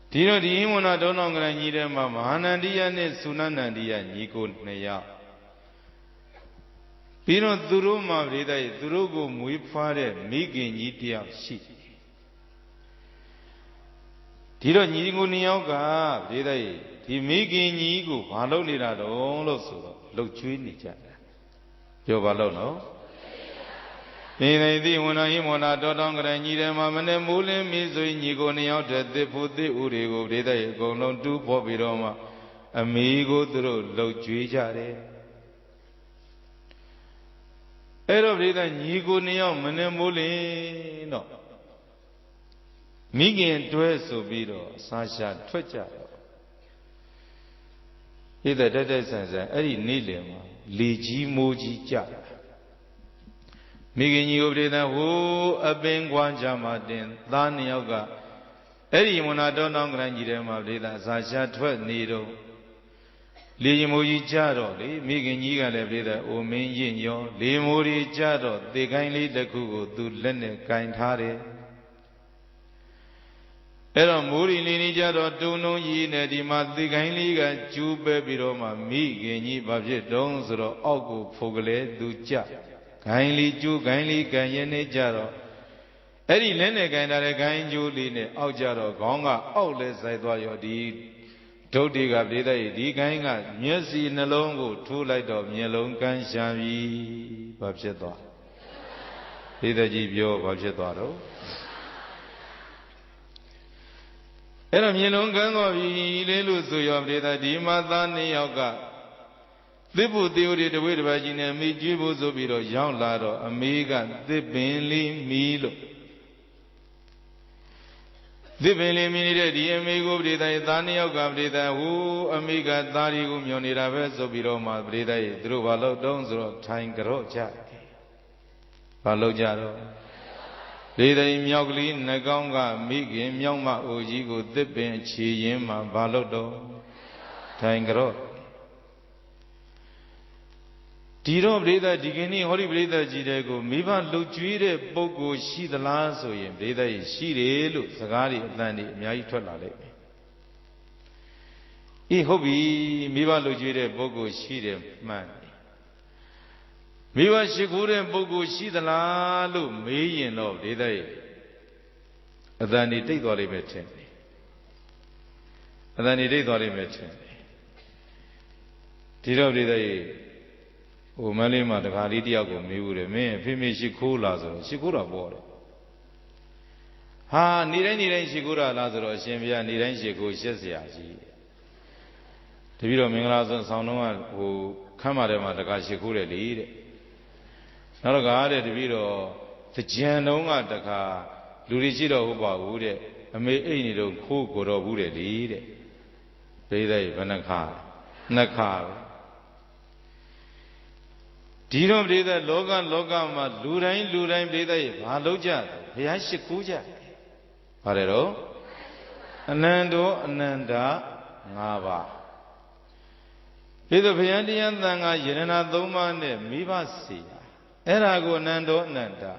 Tiro di Imuna Donongran Yidema, Mahanandia ne Sunanandia, Nico Neya. Pino Duruma Rida, Durugo Muipare, Migi Nitia Shi. Tiro Nigo Nioga, Rida, the Migi Nigo, Halonira, Loso, Lochuinicha. Yovalono. Inai when I Imuna Donongran Yidema, Manemule, Mizu Nigo Niota, the Puti Urigo, Rida, go no do Popiroma, Amigo Duru, Lochuijare. Every Nigo Neo, Manemule, no. Migi and Tueso Bido, Sasha, Twitcher. Either that is Eddie Nilim, Liji Moji Jab. Migi you did a woo a bang one jamadin, Lani Yoga. Eddie Monadon Grandidema, Lida, Sasha, Twet Nido. Liji Moji Jado, Migi Yiga Levida, O Min Yin Yo, Limuri Jado, the kindly the Kugo, do Lene kind hearted. Era Muri Linijado, do no ye, Nedima, the kindly got Jew baby Roma, me, Geni, Babjet, Donsro, Ogu, Fogale, do ja. Kindly Jew, kindly Gayene Jaro. Eddie Lene kind of a kind Juline, Aujaro, Gonga, outlets I thought your deed. Todiga Brida, the Ganga, Mercy Nalongo, two light of Yellow Can Shavi, Babjeto. Either Gibio, Babjetaro. Era Yellow Gango, Lelu Suyo Brida, Dimatani Yoga. The Buddha, the way of Virginia, Mijibu Zubiro, Young Lado, Amiga, the Benly Milo. The Benly Minute, the Amigo Brida, Daniel Gabrida, who Amiga, Darium, Yonira, Zobiroma, Brida, Druvalo, Donzo, Tankaro, Jack. Palojaro. Brida, Myogli, Nagonga, Migi, Myoma, Ujigo, the Bench, Yima, Balodo, Tankaro. Tiro Brida, Digini, Holy Brida, Jirego, Miva, Lujuire, Bogo, she the last of him, Brida, she, look, Sagari, Landi, Miaitola. E hobby, Miva Lujuire, Bogo, she, man. Miva Shigure, Bogo, she the la, look, million of Brida. Then he take all the meeting. And then he did all the meeting. Tiro Brida. O Malima, the Halidiago, Mure, me, Fimi Shikula, Shikura board. Ha, Niren Shikura Lazaro, Shemia, Niren Shiku, Shesia. The Viro Minglas and Sanoan who come at them at the Kashikura lead. Naragade, the Viro, the Janonga, the car, Lurichido, Uba, Wood, and may any little cook or Wood lead. They Vanaka, Nakar. Tiro Brida, Logan, Lurain, Brida, Haloja, Yashikuja. Parero Anando, Ananda, Nava. Pido Piandian Danga, Yenana Doma, Mivasi. Erago Nando, Nanda.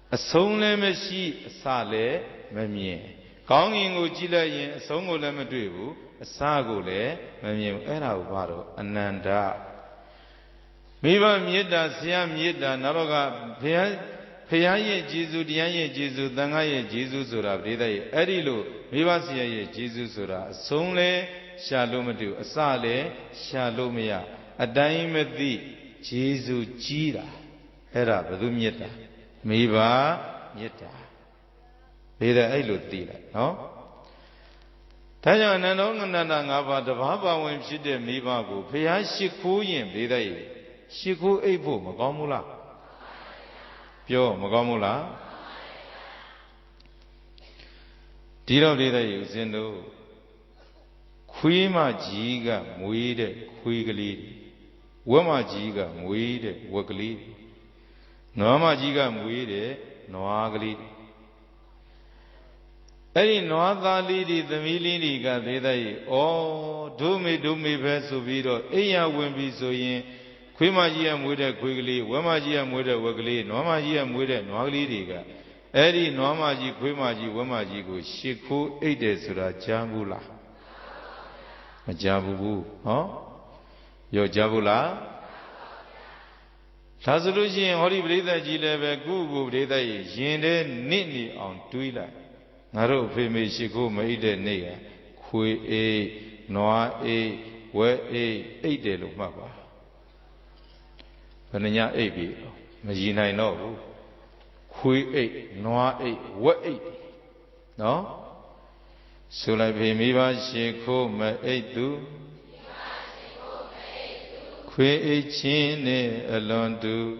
A song lemeshi, Sale, Memie. Konging Ujila, Songo Lemedu, a Sagole, Memie, Era Varo, Ananda. Miva Mieda, Siam Mieda, Naroga, Payaye, Jesus, Diaye, Jesus, Dangaye, Jesus, or Abdida, Edilu, Miva Sia, Jesus, or Songle, Shalomadu, Asale, Shalomia, a dime at thee, Jesus, Jira, Era, Badumieta, Miva, Yeta. Beda Elu Tila, no? Taya Nananga, the Baba, when she did Miva go, Payashikuyin, Beda. Shiku Ebu, Magamula. Pure Magamula. Tiro Dida Yuzendo Quima Jiga, Muide, Quigli. Wama Jiga, Muide, Wagli. Noama Jiga, Muide, Noagli. Any Noada lady, the Milini got Dida. Oh, do me, Vesuvido, Eya Wimbi so yin. Quimagia Muda quickly, Wamagia Muda Wagli, Nomagia Muda, Noagli, Eri Nomaji, Quimaji, Wamaji, Shiku, Ede Sura, Jambula. Jabu, huh? Your Jabula? Tazuluji, Holy Breda Gileve, Gugu Breda, Yende, Nini on Tuila. Naro Femi Shiku, Maide Nega, Kui Noa where Ede Lumaba. Pananya Abi, Magina no. Kui Noa what no? So like Miva Shiku, Maedu. Kwe chine alone do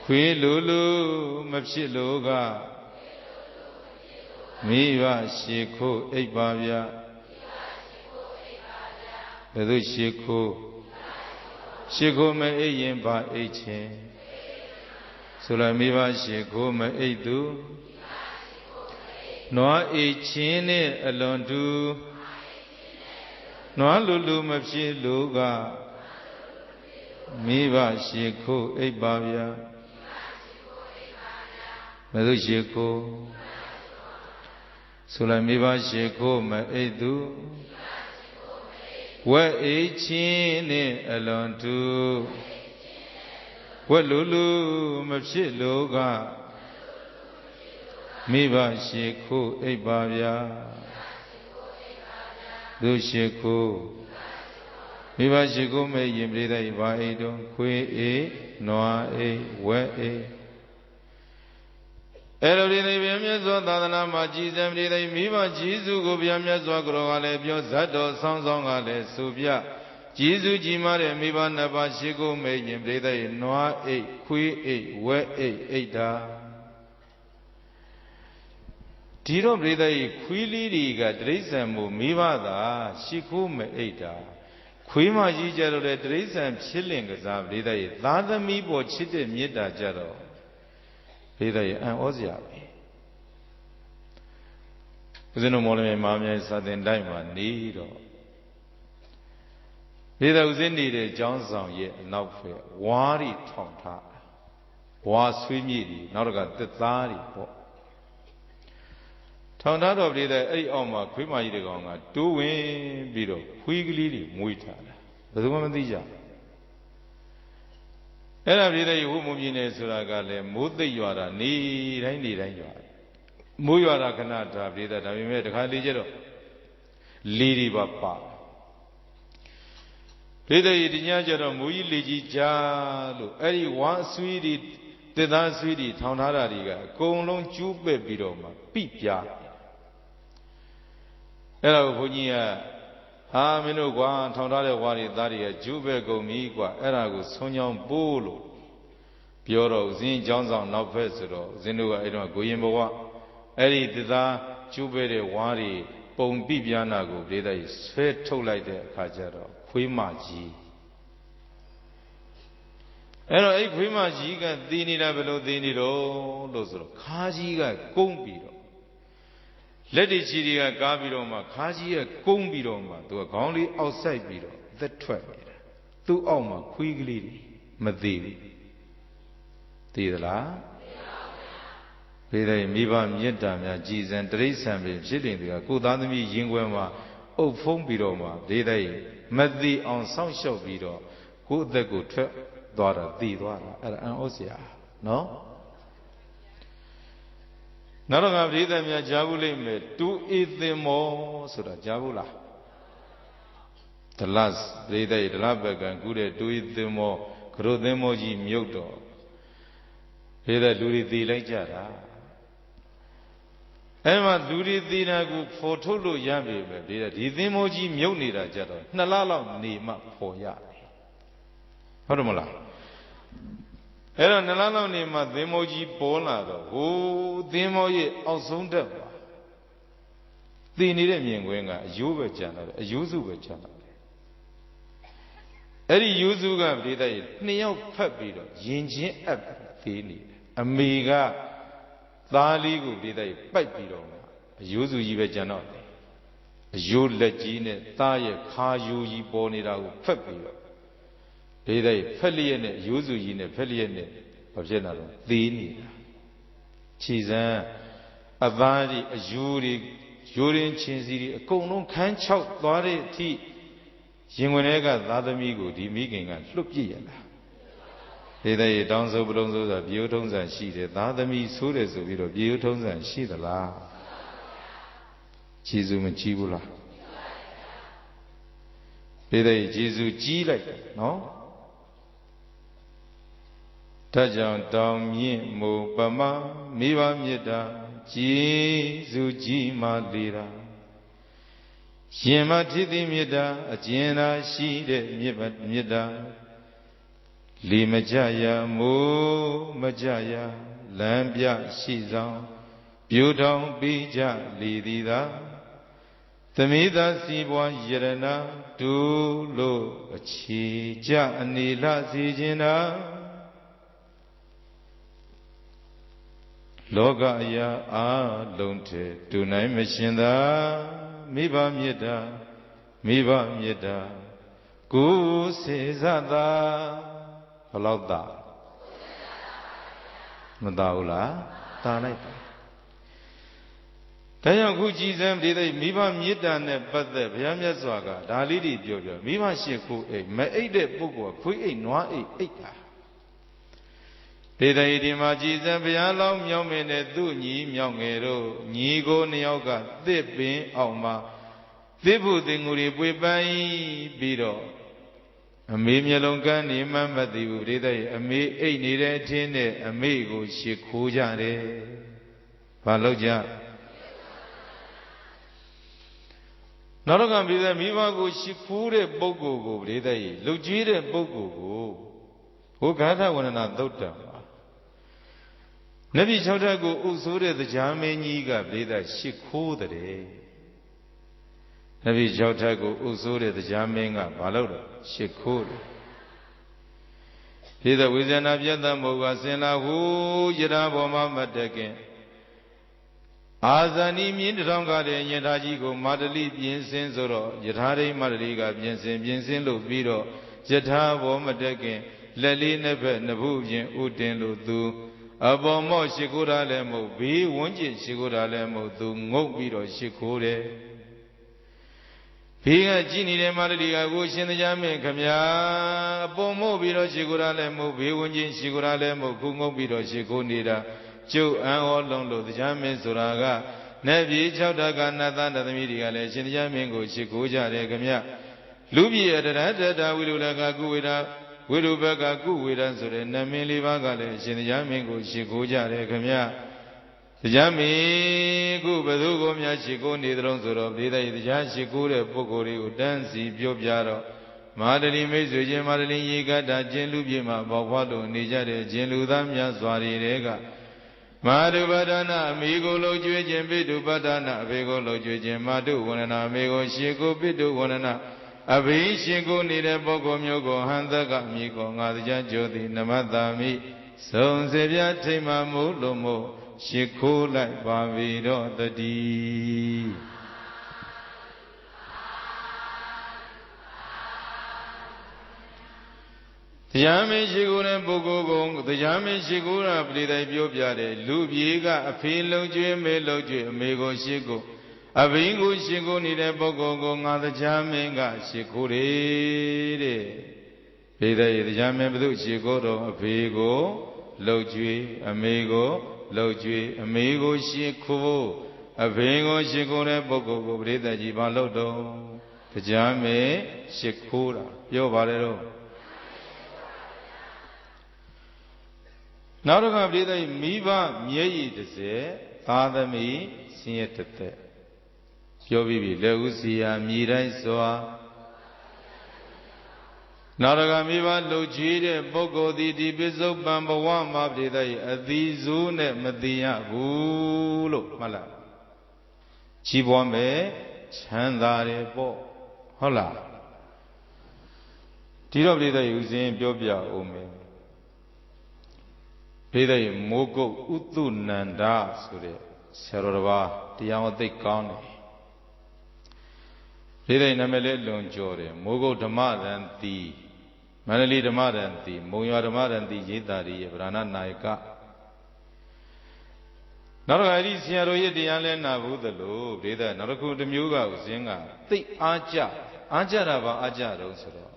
Kwe lulu mapshiloga Miva shiko ebavya Bedu shiko me eyin ba echen Sula miva shiko me edu Noa chine alone do Noa lulu mapshiloga Miva shiko ebavya Medu shiko Sula miva shiko me edu We chine alontu We lulu mapshiloga Miva shiko ebavya Du shiko Miva shiko me yimbrida iba edon Kwe noa we Elorine Biamia Dana Maji Zamrida Miva Jizu Gobiamia Zwagrovale Bio Zato Sansongale Subia Jizu Jimare Miva Naba Shiko me yimbrida noa Kwe we da Tiro Brida Quili Riga Dresamu Miva da Shiko me da Quima Jaro Dresam chilling as I Brida Lada Mibo Chite Mita Jaro Brida and Ozia Uzino Molame Mamma Southern Diamond Nido Brida Uzindi Johnson yet now for Wari Tonta Was Swimidi, not got the Thari. Tonta of Brida A. Oma Quima Yigonga, doing Bido, Quigley, Muita. The woman Dija. And I read a woman in Suragale, Mudi Yara, need I need I yard. Muyara Kanata, read that I made a Halijero. Lady Papa. Read a Yajara, Mui Liji Jalu, Eri one sweetie, the dance sweetie, Tonara Riga, go long Jube Bidoma, Pipia. Hello, Punia. Ha minu gwa Tonda wari Daria Jube go Migua Erago Sonyon Bulu Pioro Zin Johnson now Pesero Zinua Edon Goyimboa Eri Dida Jube Wari Bone Bibianago Dida is fair to like the Kajaro Quimaji Ero a Quimaji Dini Below Dini Lozro Kajiga Gombido Let it see a Gabiroma, Kaji, Gombiroma, to a only outside biro, the 12. To Oma, quickly, Madivi. Tidala Pida Miva Mietama, Jeez and Trace and Chilling, the Kudami Yingwema, O Fong Biroma, Dida, Madi on some show biro, good the good daughter, Didwara, and Osia. No? Naranga Brida Mia Javule me, do eat them more, so that Javula. The last Brida, the Labag and Good, do eat them more, grow them moji myoto. Brida Luri di Lajara. Emma Luri Dina good for Tulu Yambi, Brida, the emoji myonira jaro, Nalala Nima Poya. Hormola. Era Nalano Nima, the emoji Pola, oh, the emoji Osunda. The Nidemian Wenga, Yuba channel, a Yuzuba channel. Eri Yuzuga Vida, Neo Papido, Yinjin Ab, Thini, Amiga, Thaligu Vida, Papido, Yuzu Yivajano, Yulagine, Thaya, Kayu Bonida, Papido. They Pelian, Yuzu in a Pelian of General, Thini. Chizan, Avadi, Ajuri, Jurin Chinsi, a Kono can chout, body, tea, Yingunega, Ladamigo, the Megan, and look ye. They dance over the Biotons and she, the Ladami Sudes of Biotons and she the la. Chizum and Chibula. They Jesu G like, no? Tajan down me, Mo Bama, Miva Mida. Jesu Jima Lira Shema Titi Mida, Ajena Shide Mida Limajaya Mo Majaya Lambia Shizang Beaudong Bija Lidida Tamida Sibwa Yerana Dulo Chija Anila Zijina Logaya a lonte, do name Mishinda, Miba Mida, Gu Sezada, Halada Madaula, Tanai. Tayangu Jizam did a Miba Mida, but the Yamyazaga, Dalidi Jojo, Miba Shiku, a Maede Bugo, Pui Noa Eka. Peda Majizam Bialam Yomene Duni Yongero, Nigo Nioga, Dipin, Alma, Dibu Dinguri Bubai, Bido. A Mimialonga Nimamba di Urida, a me a nire tine, amigo, Shikujare, Paloja. Norogan Bida Mivago, Shikure Bogo, Rida, Lugire Bogo, who got one another. Nabi Chowdago Usure the Jamaniga Bleda Shiku the day. Nabi Chowdago Usure the Jamanga Baloda Shiku. Hither with an Abyada Mogasena who Yedaboma Matakin. Azani Min Ranga and Yadajigo Madali Bien Soro, Yatari Madriga Bien Sin Lubiro, Jeta Bomatakin, Lali Nebe Nabujan Uten Lutu. Abomo Shikura Lemo, be Wunji Shikura Lemo, do Ngobiro Shikure. Pinga Gini Mariga, Wush in the Yamin, Kamya, Abomo Biro Shikura Lemo, be Wunji Shikura Lemo, Kungo Biro Shikunida, Joe and all Londo, the Yamin Suraga, Nevi Chowdaga, Nathan, the media, Shin Yamingo, Shikuja, Kamya, Lubi at the Rata, Wilulaga Guida. Wilubaga gu widansure namili bagale shinyamingo shikuja rekamya Yami gu badugo mya shiku nidronsuro bida idja shikure pokori udansi pyopyaro Madali Mesuje Madali Yigata Jinlu Bima Bawado Nijare Jinlu Damya Swari Rega Madhubadana Migo Lojue Jimbidu Badana Vego Lojue Madu Wanana Mego Shiku Bidu Wanana Abhi Shiku Nire Boko Myogo Handaka Miko Ngadja Jodi Namadami Sonsebya Tima Mulumo Shiku Lai Bavido Tadi Tiyame Shikura Boko Gong Tiyame Shikura Plida Biopiare Lubiga Apilo Jue Melo Jue Mego Shiku Abingu Shiku Nire Boko Gong Adjamenga Shikure Plida Yame Bdu Shikoro Apigo Lojue Amigo Lojue Amigo Shiku Abingo Shikure Boko Go Plida Jibalodo Tijame Shikura Yo Valero Naruga Brida Miva Miei Dese, Tadami, Siete. Yobi, Leusia, Mirai Soa Naruga Miva Logide, Bogo di Bizo Bambawa Mabrida, Adizune, Madia, Gulo, Mala Chibome, Chandare Bo, Hola Tiro Brida using Biobia Ome. Peda Mogo Utu Nanda Sure Sarova Tiamate Kane Peda Namele Lonjore Mogo Damaranti Manali Damaranti Moya Damaranti Yitari Brana Naika နောက်တော့အဲ့ဒီဆရာတော်ရဲ့တရားလဲနာဘူးသလိုဒိဋ္ဌနောက်တစ်ခုတစ်မျိုးကဥစဉ်ကသိအားကြတာပါအားကြတော့ဆိုတော့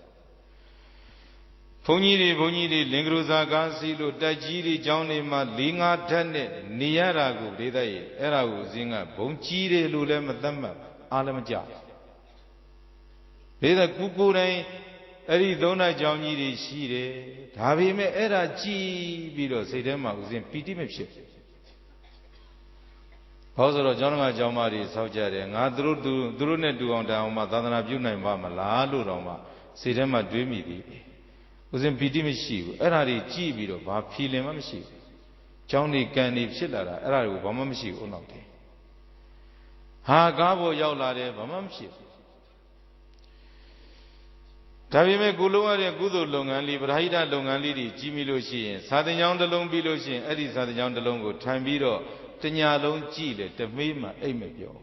ဘုန်းကြီးတွေလင်္ကရိုဇာကားစီလို့တက်ကြီးတွေကျောင်းတွေမှာ၄-၅ဓာတ်နဲ့နေရတာကိုဒိဋ္ဌရဲ့အဲ့ဒါကိုဥစဉ်ကဘုံကြီးတယ်လို့လည်းမသတ်မှတ်အားလည်းမကြဒိဋ္ဌကိုယ်တိုင်အဲ့ဒီသုံးဓာတ်ကျောင်းကြီးတွေရှိတယ်ဒါပေမဲ့အဲ့ဒါကြည်ပြီးတော့စိတ်ထဲမှာဥစဉ်ပီတိမဖြစ်ဘောဆိုတော့ကျောင်းတော်ကကျောင်းမတွေဆောက်ကြတယ်ငါသူတို့နဲ့တူအောင်တန်အောင်မှသာသနာပြုနိုင်ပါမလားလို့တော့မှစိတ်ထဲမှာတွေးမိသည်ဥစဉ်ပီတိမရှိဘူးအဲ့ဒါတွေကြည်ပြီးတော့ဘာဖီလင်မှမရှိဘူးကျောင်းတွေကန်တွေဖြစ်လာတာအဲ့ဒါတွေကိုဘာမှမရှိဘူးဥနောက်တယ်ဟာကားပေါ်ရောက်လာတယ်ဘာမှမရှိဘူးဒါပေမဲ့ကိုလုံးရတဲ့ကုသိုလ်လုပ်ငန်းလေးပရာဟိတလုပ်ငန်းလေးတွေကြီးမိလို့ရှိရင်စာသင်ကျောင်းတစ်လုံးပြီးလို့ရှိရင်အဲ့ဒီစာသင်ကျောင်းတစ်လုံးကိုထိုင်ပြီးတော့တညာလုံးကြည်လေတမေးမှအိတ်မပြော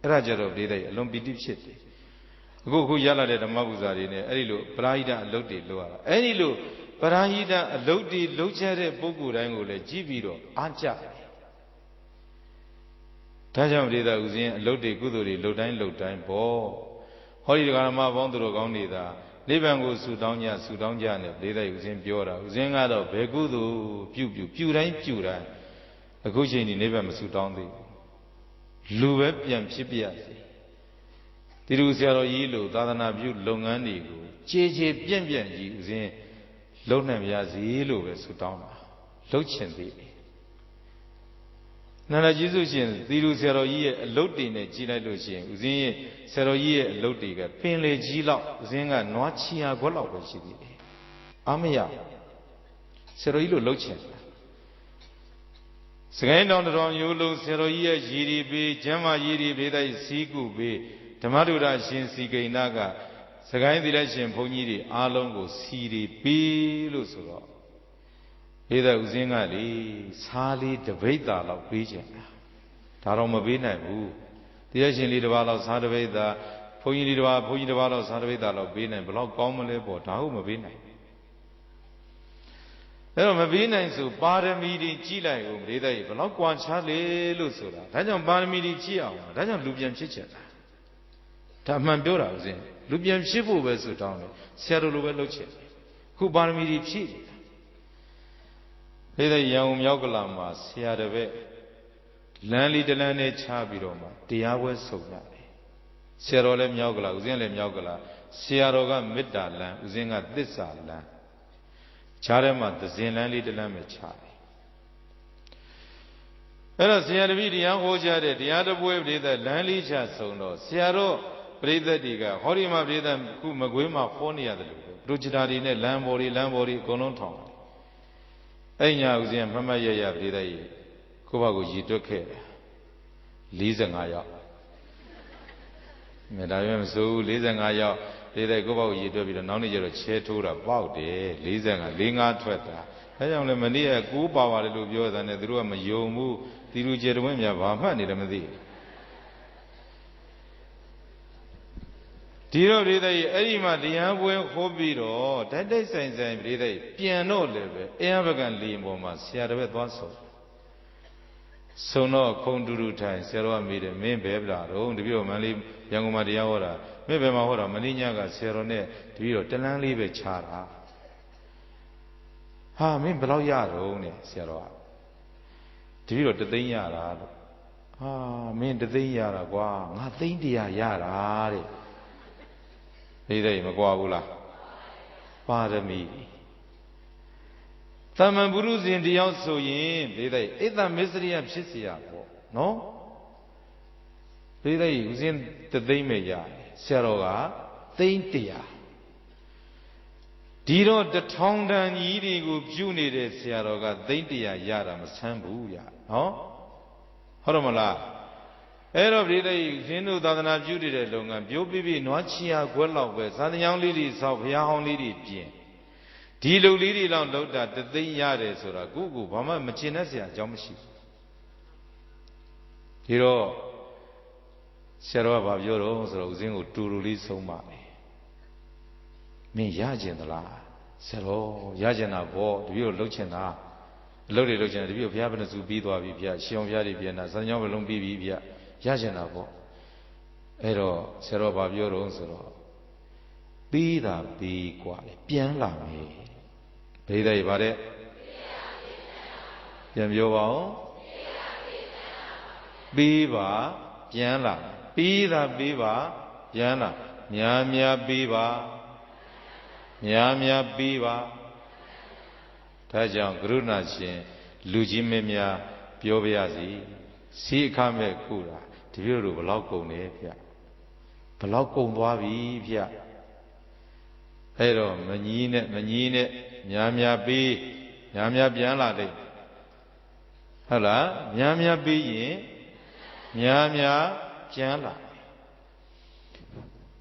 အဲ့ဒါကြတော့ဒိဋ္ဌိအလုံးပီတိဖြစ်တယ်အခုရလာတဲ့ဓမ္မပူဇာတွေနဲ့အဲ့ဒီလိုပရာဟိတအလုပ်တွေလုပ်ရတာအဲ့ဒီလိုပရာဟိတအလုပ်တွေလုပ်ချတဲ့ပုဂ္ဂိုလ်တိုင်းကိုလည်းကြည်ပြီးတော့အားကြတယ်ဒါကြောင့်ဒိဋ္ဌဥစဉ်အလုပ်တွေကုသိုလ်တွေလုပ်တိုင်းပေါ့ဟောဒီဓမ္မပေါင်းသူတော်ကောင်းတွေသာနိဗ္ဗာန်ကိုဆူတောင်းကြနဲ့ဒိဋ္ဌဥစဉ်ပြောတာဥစဉ်ကတော့ဘယ်ကုသိုလ်ပြုတိုင်းအခုချိန်ဒီနိဗ္ဗာန်မဆူတောင်းသေးဘူးလူပဲပြန်ဖြစ်ပြစေတိရုဆရာတော်ကြီးလို့သာသနာပြုလုပ်ငန်းတွေကိုခြေပြန့်ကြီးဥစဉ်လုံနိုင်ပါစေလို့ပဲဆူတောင်းတာလှုပ်ချင်သေးတယ်နန္ဒကျေးဇူးရှင်တိရုဆရာတော်ကြီးရဲ့အလုပ်တွေနဲ့ကြီးလိုက်လို့ရှိရင်ဥစဉ်ရဲ့ဆရာတော်ကြီးရဲ့အလုပ်တွေကပင်လေကြီးလောက်ဥစဉ်ကနွားချီယာခွက်လောက်ပဲရှိသေးတယ်အားမရဆရာတော်ကြီးလို့လှုပ်ချင်စကိုင်းတောင်တော်မျိုးလုံးဆရာတော်ကြီးရဲ့ရည်ရည်ပေးကျမ်းမာရည်ရည်ပေးတဲ့စီးကုပေးဓမ္မဒုရရှင်စီကိဏကစကိုင်းသီလရှင်ဘုန်းကြီးတွေအားလုံးကိုစီရီပေးလို့ဆိုတော့ဘေးတဲ့ဥစဉ်ကလေစားလေးတပိဋ္ဌာလောက်ပေးချင်တာဒါတော့မပေးနိုင်ဘူးသီလရှင်လေးတစ်ပါးလောက်စားတပိဋ္ဌာဘုန်းကြီးလေးတစ်ပါးလောက်စားတပိဋ္ဌာလောက်ပေးနိုင်ဘလောက်ကောင်းမလဲပေါ့ဒါဟုတ်မပေးနိုင်အဲ့တော့မပေးနိုင်ဆိုပါရမီတွေကြီးလိုက်ဦးဒိဋ္ဌိဘလောက်ကွာခြားလေလို့ဆိုတာဒါကြောင့်ပါရမီတွေကြီးအောင်ဒါကြောင့်လူပြန်ဖြစ်ချင်တာဒါအမှန်ပြောတာဥစဉ်လူပြန်ဖြစ်ဖို့ပဲဆိုတောင်းတယ်ဆရာတို့လိုပဲလုပ်ချင်တယ်ခုပါရမီတွေဖြည့်ဒိဋ္ဌိရံုံမြောက်ကလာမှာဆရာတပည့်လမ်းလေးတလမ်းနဲ့ချပြီးတော့မှတရားပွဲဆုံရတယ်ဆရာတော်လည်းမြောက်ကလာဥစဉ်လည်းမြောက်ကလာဆရာတော်ကမေတ္တာလမ်းဥစဉ်ကသစ္စာလမ်းခြားထဲမှာသဇင်လန်းလေးတစ်လမ်းပဲခြားတယ်အဲ့တော့ဆရာတပည့်တရားဟောကြားတဲ့တရားတပွဲပရိသတ်လမ်းလေးချဆုံတော့ဆရာတော်ပရိသတ်တွေကဟောဒီမှာပရိသတ်ခုမကွေးမှာဟောနေရတယ်လို့ပရိုဂျက်တာတွေနဲ့လမ်းပေါ်တွေအကုန်လုံးထောင်တယ်အဲ့ညာဥစဉ်မှတ်မှတ်ရရပရိသတ်ကြီးကိုယ့်ဘာကိုရည်တွက်ခဲ့တယ်45ရောက်မြတ်ဒါပဲမစိုးဘူး45ရောက်ဒိဋ္ဌိကိုယ့်ဘောက်ရည်တွက်ပြီးတော့နောက်နေ့ကျတော့ချဲထိုးတာပေါက်တယ်45ထွက်တာအဲကြောင့်လည်းမနေ့က9ပါပါတယ်လို့ပြောတာနဲ့သူတို့ကမယုံဘူးတီလူကျေတဝင်းများဘာမှတ်နေတယ်မသိဒီတော့ဒိဋ္ဌိအဲ့ဒီမှာတရားပွဲဟောပြီးတော့တိုက်ဆိုင်ဒိဋ္ဌိပြန်တော့လည်းပဲအင်းဘကံလီပေါ်မှာဆရာတပည့်သွားဆုံတော့ခုံတူတူထိုင်ဆရာတော်ကမေးတယ်မင်းဘယ်ပြလာတော့တပည့်တော်မန္တလေးရန်ကုန်မှာတရားဟောတာမင်းဘယ်မှာဟောတာမင်းညကဆရာတော်နဲ့တပည့်တော်တလန်းလေးပဲခြားတာဟာမင်းဘယ်လောက်ရတော့နဲ့ဆရာတော်ကတပည့်တော်3သိန်းရတာလို့ဟာမင်း3သိန်းရတာကွာငါသိန်း100ရတာတဲ့ဒီမကွာဘူးလားပါရမီသမန်ပုရုဇဉ်တယောက်ဆိုရင်ဒိဋ္ဌိအိတမစ္စရိယဖြစ်เสียပေါ့နော်ဒိဋ္ဌိဥစဉ်3သိန်းပဲရတယ်ဆရာတော်ကသိန်း100ဒီတော့1000တန်ကြီးတွေကိုပြုနေတဲ့ဆရာတော်ကသိန်း100ရတာမဆန်းဘူးရနော်ဟုတ်တယ်မလားအဲ့တော့ဒိဋ္ဌိဇင်းတို့သာသနာပြုတဲ့လုပ်ငန်းပြိုးပြနွားချီယာခွက်လောက်ပဲသာသနာလေးတွေဆောက်ဘုရားဟောင်းလေးတွေပြင်ဒီလူလေးတွေလောက်လောက်တာ3သိန်းရတယ်ဆိုတာကိုဘာမှမကျင်တတ်စရာအကြောင်းမရှိဘူးဒီတော့ဆရာတော်ကဘာပြောတော့ဆိုတော့ဦးဇင်းကိုတူတူလေးဆုံးပါမယ်မင်းရကျင်သလားဆရာတော်ရကျင်တာပေါ့တပည့်တော်လှုပ်ချင်တာ လုပ်တယ်လို့ကျင်တယ်တပည့်ဘုရားဘယ်နှစုပြီးသွားပြီဗျာရှင်ဘုရားတွေပြန်တာစံကြောင်းဘလုံးပြီးပြီဗျာရကျင်တာပေါ့အဲ့တော့ဆရာတော်ဘာပြောတော့ဆိုတော့ပြီးတာပြီးกว่าလေပြန်လာမယ်ဘိသိက်ပါတဲ့ပြန်ပြောပါဦးပြီးပါပြန်လာပြီးတာပြီးပါပြန်လာများများပြီးပါများများပြီးပါဒါကြောင့်ကရုဏာရှင်လူကြီးမင်းများပြောပါရစီစီအခမဲ့ကုတာတပည့်တို့ဘလောက်ကုန်နေဗျဘလောက်ကုန်သွားပြီဗျအဲ့တော့မကြီးနဲ့များများပြီးများများပြန်လာတယ်ဟုတ်လားများများပြီးရင်များများပြန်လာ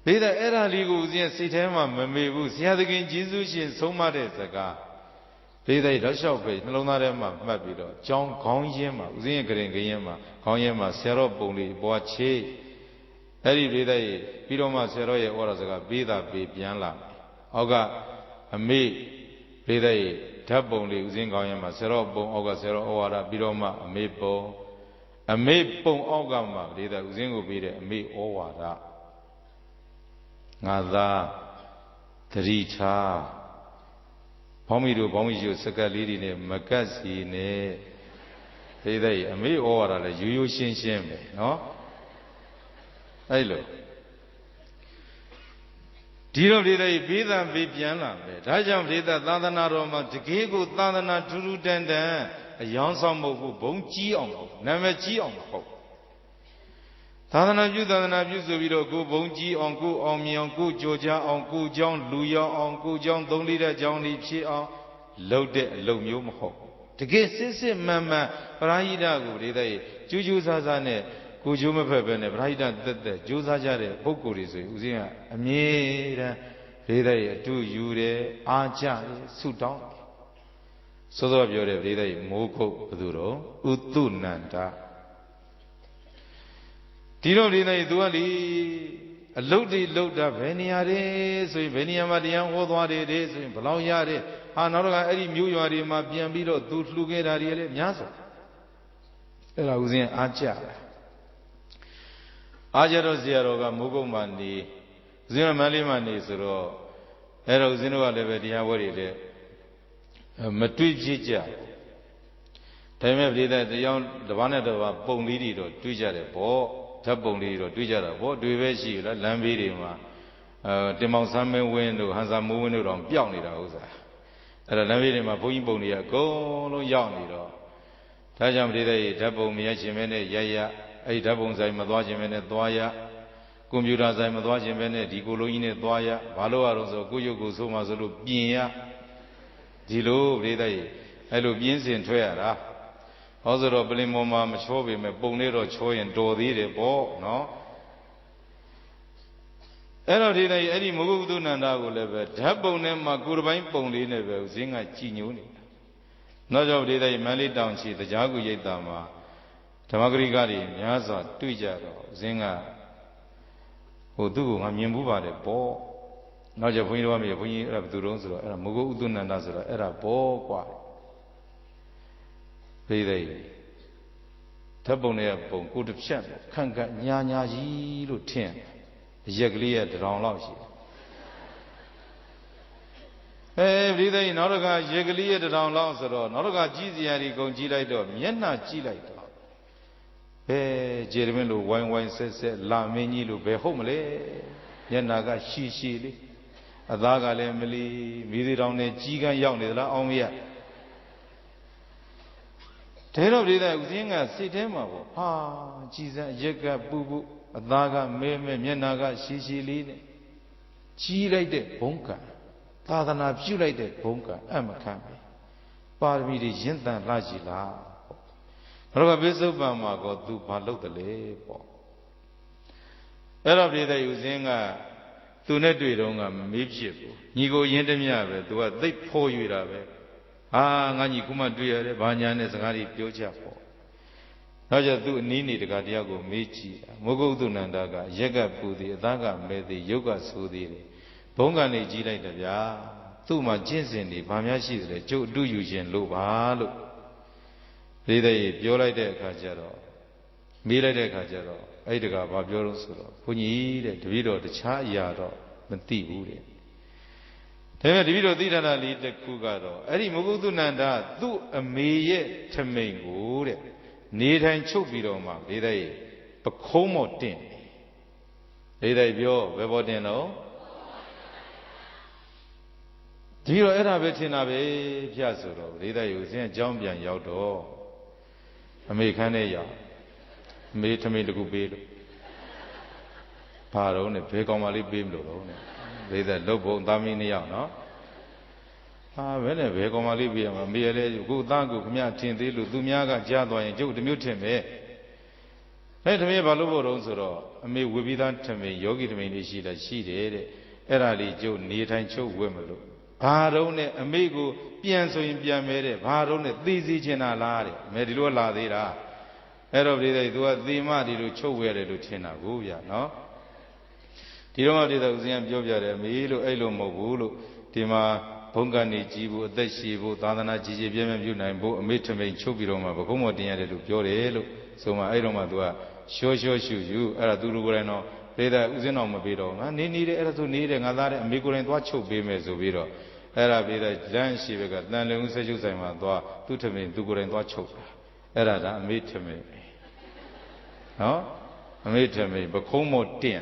ဘိသိက်အဲ့ဒါလေးကိုဦးဇင်းစိတ်ထဲမှာမမေ့ဘူးဆရာသခင်ကျေးဇူးရှင်ဆုံးမတဲ့စကားဘိသိက်တော့လျှောက်ပဲနှလုံးသားထဲမှာမှတ်ပြီးတော့ကြောင်းခေါင်းရင်းမှာဦးဇင်းရဲ့ကရင်ခရင်မှာခေါင်းရင်းမှာဆရာတော်ပုံလေးပွားချေအဲ့ဒီဘိသိက်ပြီးတော့မှဆရာတော်ရဲ့ဩဝါဒစကားပေးတာပေးပြန်လာအောက်ကအမေဘိသိက်ဓာတ်ပုံလေးဦးဇင်းခေါင်းရင်းမှာဆရာတော်ပုံအောက်ကဆရာတော်ဩဝါဒပြီးတော့မှအမေပုံအောက်ကမှဘိသိက်ဦးဇင်းကိုပေးတဲ့အမေဩဝါဒငါသာသတိထားဘောင်းမီတို့ဘောင်းမီတို့စကတ်လေးတွေနဲ့မကတ်စီနဲ့သိသိအမေဩဝါဒလည်းရိုးရိုးရှင်းရှင်းပဲနော်အဲ့လိုဒီတော့သိသိပေးသံပေးပြန်လာပဲဒါကြောင့်သိသိသာသနာတော်မှာတကယ်ကိုသာသနာထူးထူးတန်တန်အယောင်ဆောင်မဟုတ်ဘူးဘုံကြီးအောင်မဟုတ်နာမည်ကြီးအောင်မဟုတ်သာသနာပြုဆိုပြီးတော့ကိုဘုံကြီးအောင်ကိုအောင်မြောင်ကိုကြောကြအောင်ကိုเจ้าလူရောက်အောင်ကိုเจ้าသုံးလေးတဲ့เจ้าလေးဖြစ်အောင်လုပ်တဲ့အလုပ်မျိုးမဟုတ်တကယ်စစ်မှန်ပရာဟိတကိုဒေသရဲ့ကျူးကျူးဆားဆားနဲ့ကိုကျိုးမဖက်ပဲနဲ့ပရာဟိတတက်ကြိုးစားကြတဲ့ပုဂ္ဂိုလ်တွေဆိုရင်ဦးဇင်းကအမြဲတမ်းဒေသရဲ့အတူယူတယ်အားကြတယ်ဆုတောင်းစောစောပြောတဲ့ဒေသရဲ့မိုးခုတ်ဘယ်သူတော့ဥတုနန္ဒဒီတော့ဒီနေ့သူကလေအလုတ်တွေလုတ်တာဘယ်နေရာတွေဆိုရင်ဘယ်နေရာမှာတရားဟောသွားတယ်ဆိုရင်ဘလောက်ရတယ်ဟာနောက်တော့အဲ့ဒီမြို့ရွာတွေမှာပြန်ပြီးတော့သူလှူခဲ့တာတွေလည်းများစွာအဲ့ဒါဦးဇင်းအားကြတယ်အားကြတော့ဆရာတော်ကမိုးကုတ်မှနေဦးဇင်းကမန္တလေးမှနေဆိုတော့အဲ့တော့ဦးဇင်းတို့ကလည်းပဲတရားဝဲတွေလည်းမတွေ့ဖြစ်ကြဒါပေမဲ့ပြည်သက်တရားတစ်ပါးနဲ့တစ်ပါးပုံလေးတွေတော့တွေ့ကြတယ်ပေါ့ဓာတ်ပုံလေးတော့တွေ့ကြတာပေါ့တွေ့ပဲရှိလားလမ်းဘေးတွေမှာတင်မောင်ဆမ်းမင်းဝင်းတို့ဟန်စာမိုးဝင်းတို့တော့ပျောက်နေတာဥစ္စာအဲ့ဒါလမ်းဘေးတွေမှာဘုန်းကြီးပုံတွေကအကုန်လုံးရောက်နေတော့ဒါကြောင့်ပြည်သက်ဓာတ်ပုံမရခြင်းပဲနဲ့ရအဲ့ဒီဓာတ်ပုံဆိုင်မသွားခြင်းပဲနဲ့သွားရကွန်ပျူတာဆိုင်မသွားခြင်းပဲနဲ့ဒီကိုလုံးကြီးနဲ့သွားရဘာလို့ရတော့ဆိုကိုရုပ်ကိုဆိုမှဆိုလို့ပြင်ရဒီလိုပြည်သက်အဲ့လိုပြင်းစင်ထွက်ရတာဟောဆိုတော့ပလင်ပေါ်မှာမချောပေမဲ့ပုံလေးတော့ချောရင်တော်သေးတယ်ပေါ့နော်အဲ့တော့ဒီတိုင်းအဲ့ဒီမဂုသုနန္ဒကိုလည်းပဲဓာတ်ပုံနဲ့မှကိုယ်တစ်ပိုင်းပုံလေးနဲ့ပဲဦးဇင်းကကြည်ညိုနေတာနောက်ကြောင့်ဒီတိုင်းမန္လိတောင်ချီတရားကူရိပ်တာမှာဓမ္မဂရိကတွေများစွာတွေ့ကြတော့ဦးဇင်းကဟိုသူ့ကိုငါမြင်ဘူးပါတယ်ပေါ့နောက်ကျဘုန်းကြီးတို့ကမြေဘုန်းကြီးအဲ့ဒါဘယ်သူတုံးဆိုတော့အဲ့ဒါမဂုသုနန္ဒဆိုတော့အဲ့ဒါပေါ့ကွာပြေးတယ်ဓာတ်ပုံတွေကပုံကိုတစ်ဖြတ်ခန့်ခန့်ညာကြီးလို့ထင်အရက်ကလေးကတစ်ထောင်လောက်ရှိတယ်ပြေးတယ်နောက်တစ်ခါရက်ကလေးရဲ့တစ်ထောင်လောက်ဆိုတော့နောက်တစ်ခါကြီးစရာတွေကုန်ကြည့်လိုက်တော့မျက်နှာကြည့်လိုက်တော့ဂျေရမင်းလိုဝိုင်းဝိုင်းဆက်ဆက်လာမင်းကြီးလိုဘယ်ဟုတ်မလဲမျက်နှာကရှည်ရှည်လေးအသားကလည်းမလီမိသေးတောင်နဲ့ကြီးကန်းရောက်နေသလားအောင်မရတဲတော့ဒီတဲ့ဦးဇင်းကစိတ်ထဲမှာပေါ့ဟာကြည်စံရက်ကပူပူအသားကမဲမဲမျက်နှာကရှည်ရှည်လေးနဲ့ကြီးလိုက်တဲ့ဘုံကံသာသနာပြုလိုက်တဲ့ဘုံကံအမခံပဲပါရမီတွေရင့်တန်လှကြည်လားဘုရားပိစုပန်မှာကောသူဘာလုပ်တယ်လဲပေါ့အဲ့တော့ဒီတဲ့ဦးဇင်းကသူနဲ့တွေ့တော့ကမမေးဖြစ်ဘူးညီကိုရင်းတမျှပဲသူကသိပ်ဖိုးရွေတာပဲဟာငါညီခုမှတွေ့ရတယ်ဘာညာနဲ့စကားတွေပြောကြပေါ့နောက်ကျသူ့အနည်းနေတကာတရားကိုမေးကြည့်မဂုတ်သုနန္ဒကရက်ကပူသည်အသားကမဲသည်ရုပ်ကဆိုးသည်ဘုံကနေကြီးလိုက်တယ်ဗျာသူ့မှာကျင့်စဉ်တွေဘာများရှိသလဲကျုပ်အတူယူခြင်းလို့ပါလို့ ဒီတဲ့ပြောလိုက်တဲ့အခါကျတော့မေးလိုက်တဲ့အခါကျတော့အဲ့တကဘာပြောလို့ဆိုတော့ဘုန်းကြီးတဲ့တပည့်တော်တခြားအရာတော့မသိဘူးတဲ့ဒါပေမဲ့တပည့်တော်သိတာလေးတစ်ခုကတော့အဲ့ဒီမဂုသုနန္ဒသူ့အမေရဲ့ထမိန်ကိုတဲ့နေထိုင်ချုပ်ပြီးတော့မှဒီတဲ့ပခုံးမော့တင်ဒီတဲ့ပြောဘယ်ပေါ်တင်တော့ဒီတော့အဲ့ဒါပဲထင်တာပဲဖြတ်ဆိုတော့ဒီတဲ့ယူစင်းအကြောင်းပြန်ရောက်တော့အမေခန်းထဲရောက်အမေထမိန်တကူပေးလို့ဘာတော့နဲ့ဘယ်ကောင်မလေးပေးမလို့တော့နဲ့ဒီတဲ့လုတ်ဖို့သားမီးနှစ်ယောက်နော်ဟာဘယ်နဲ့ဘယ်ကောင်မလေးပေးရမှာအမေလည်းကိုသားကိုခမထင်သေးလို့သူများကကြားသွားရင်ကျုပ်တမျိုးထင်ပဲအဲ့ထမိန်ဘာလို့ဖို့တော့ဆိုတော့အမေဝေပြီးသားထမိန်ယောဂီထမိန်လေးရှိတယ်တဲ့အဲ့ဒါလေးကျုပ်နေထိုင်ချုပ်ဝဲမလို့ဘာတော့နဲ့အမေကိုပြန်ဆိုရင်ပြန်မဲတဲ့ဘာတော့နဲ့သိစီချင်တာလားတဲ့အမေဒီလိုလာသေးတာအဲ့တော့ဒီတဲ့ तू ကသေမဒီလိုချုပ်ဝဲတယ်လို့ထင်တာကိုဗျာနော်ဒီတော့မှဒီတဲ့ဦးဇင်းကပြောပြတယ်မေလို့အဲ့လိုမဟုတ်ဘူးလို့ဒီမှာဘုံကနေကြီးဖို့အသက်ရှည်ဖို့သာသနာကြီးကြီးပြည့်ပြည့်ပြုနိုင်ဖို့အမေထမိန်ချုပ်ပြီးတော့မှဘကုံးမော်တင်ရတယ်လို့ပြောတယ်လို့ဆိုမှအဲ့တော့မှ तू ကရှောရှောရှုယူအဲ့ဒါ तू လိုကိုယ်တိုင်တော့ဒီတဲ့ဦးဇင်းတော်မပေးတော့ငါနေတယ်အဲ့ဒါဆိုနေတယ်ငါသားတဲ့အမေကိုယ်တိုင်သွားချုပ်ပေးမယ်ဆိုပြီးတော့အဲ့ဒါပြီးတဲ့လမ်းရှိဘက်ကတန်လုံဆက်ချုပ်ဆိုင်မှာသွားသူ့ထမိန်သူကိုယ်တိုင်သွားချုပ်တာအဲ့ဒါဒါအမေထမိန်နော်အမေထမိန်ပခုံးမော့တင်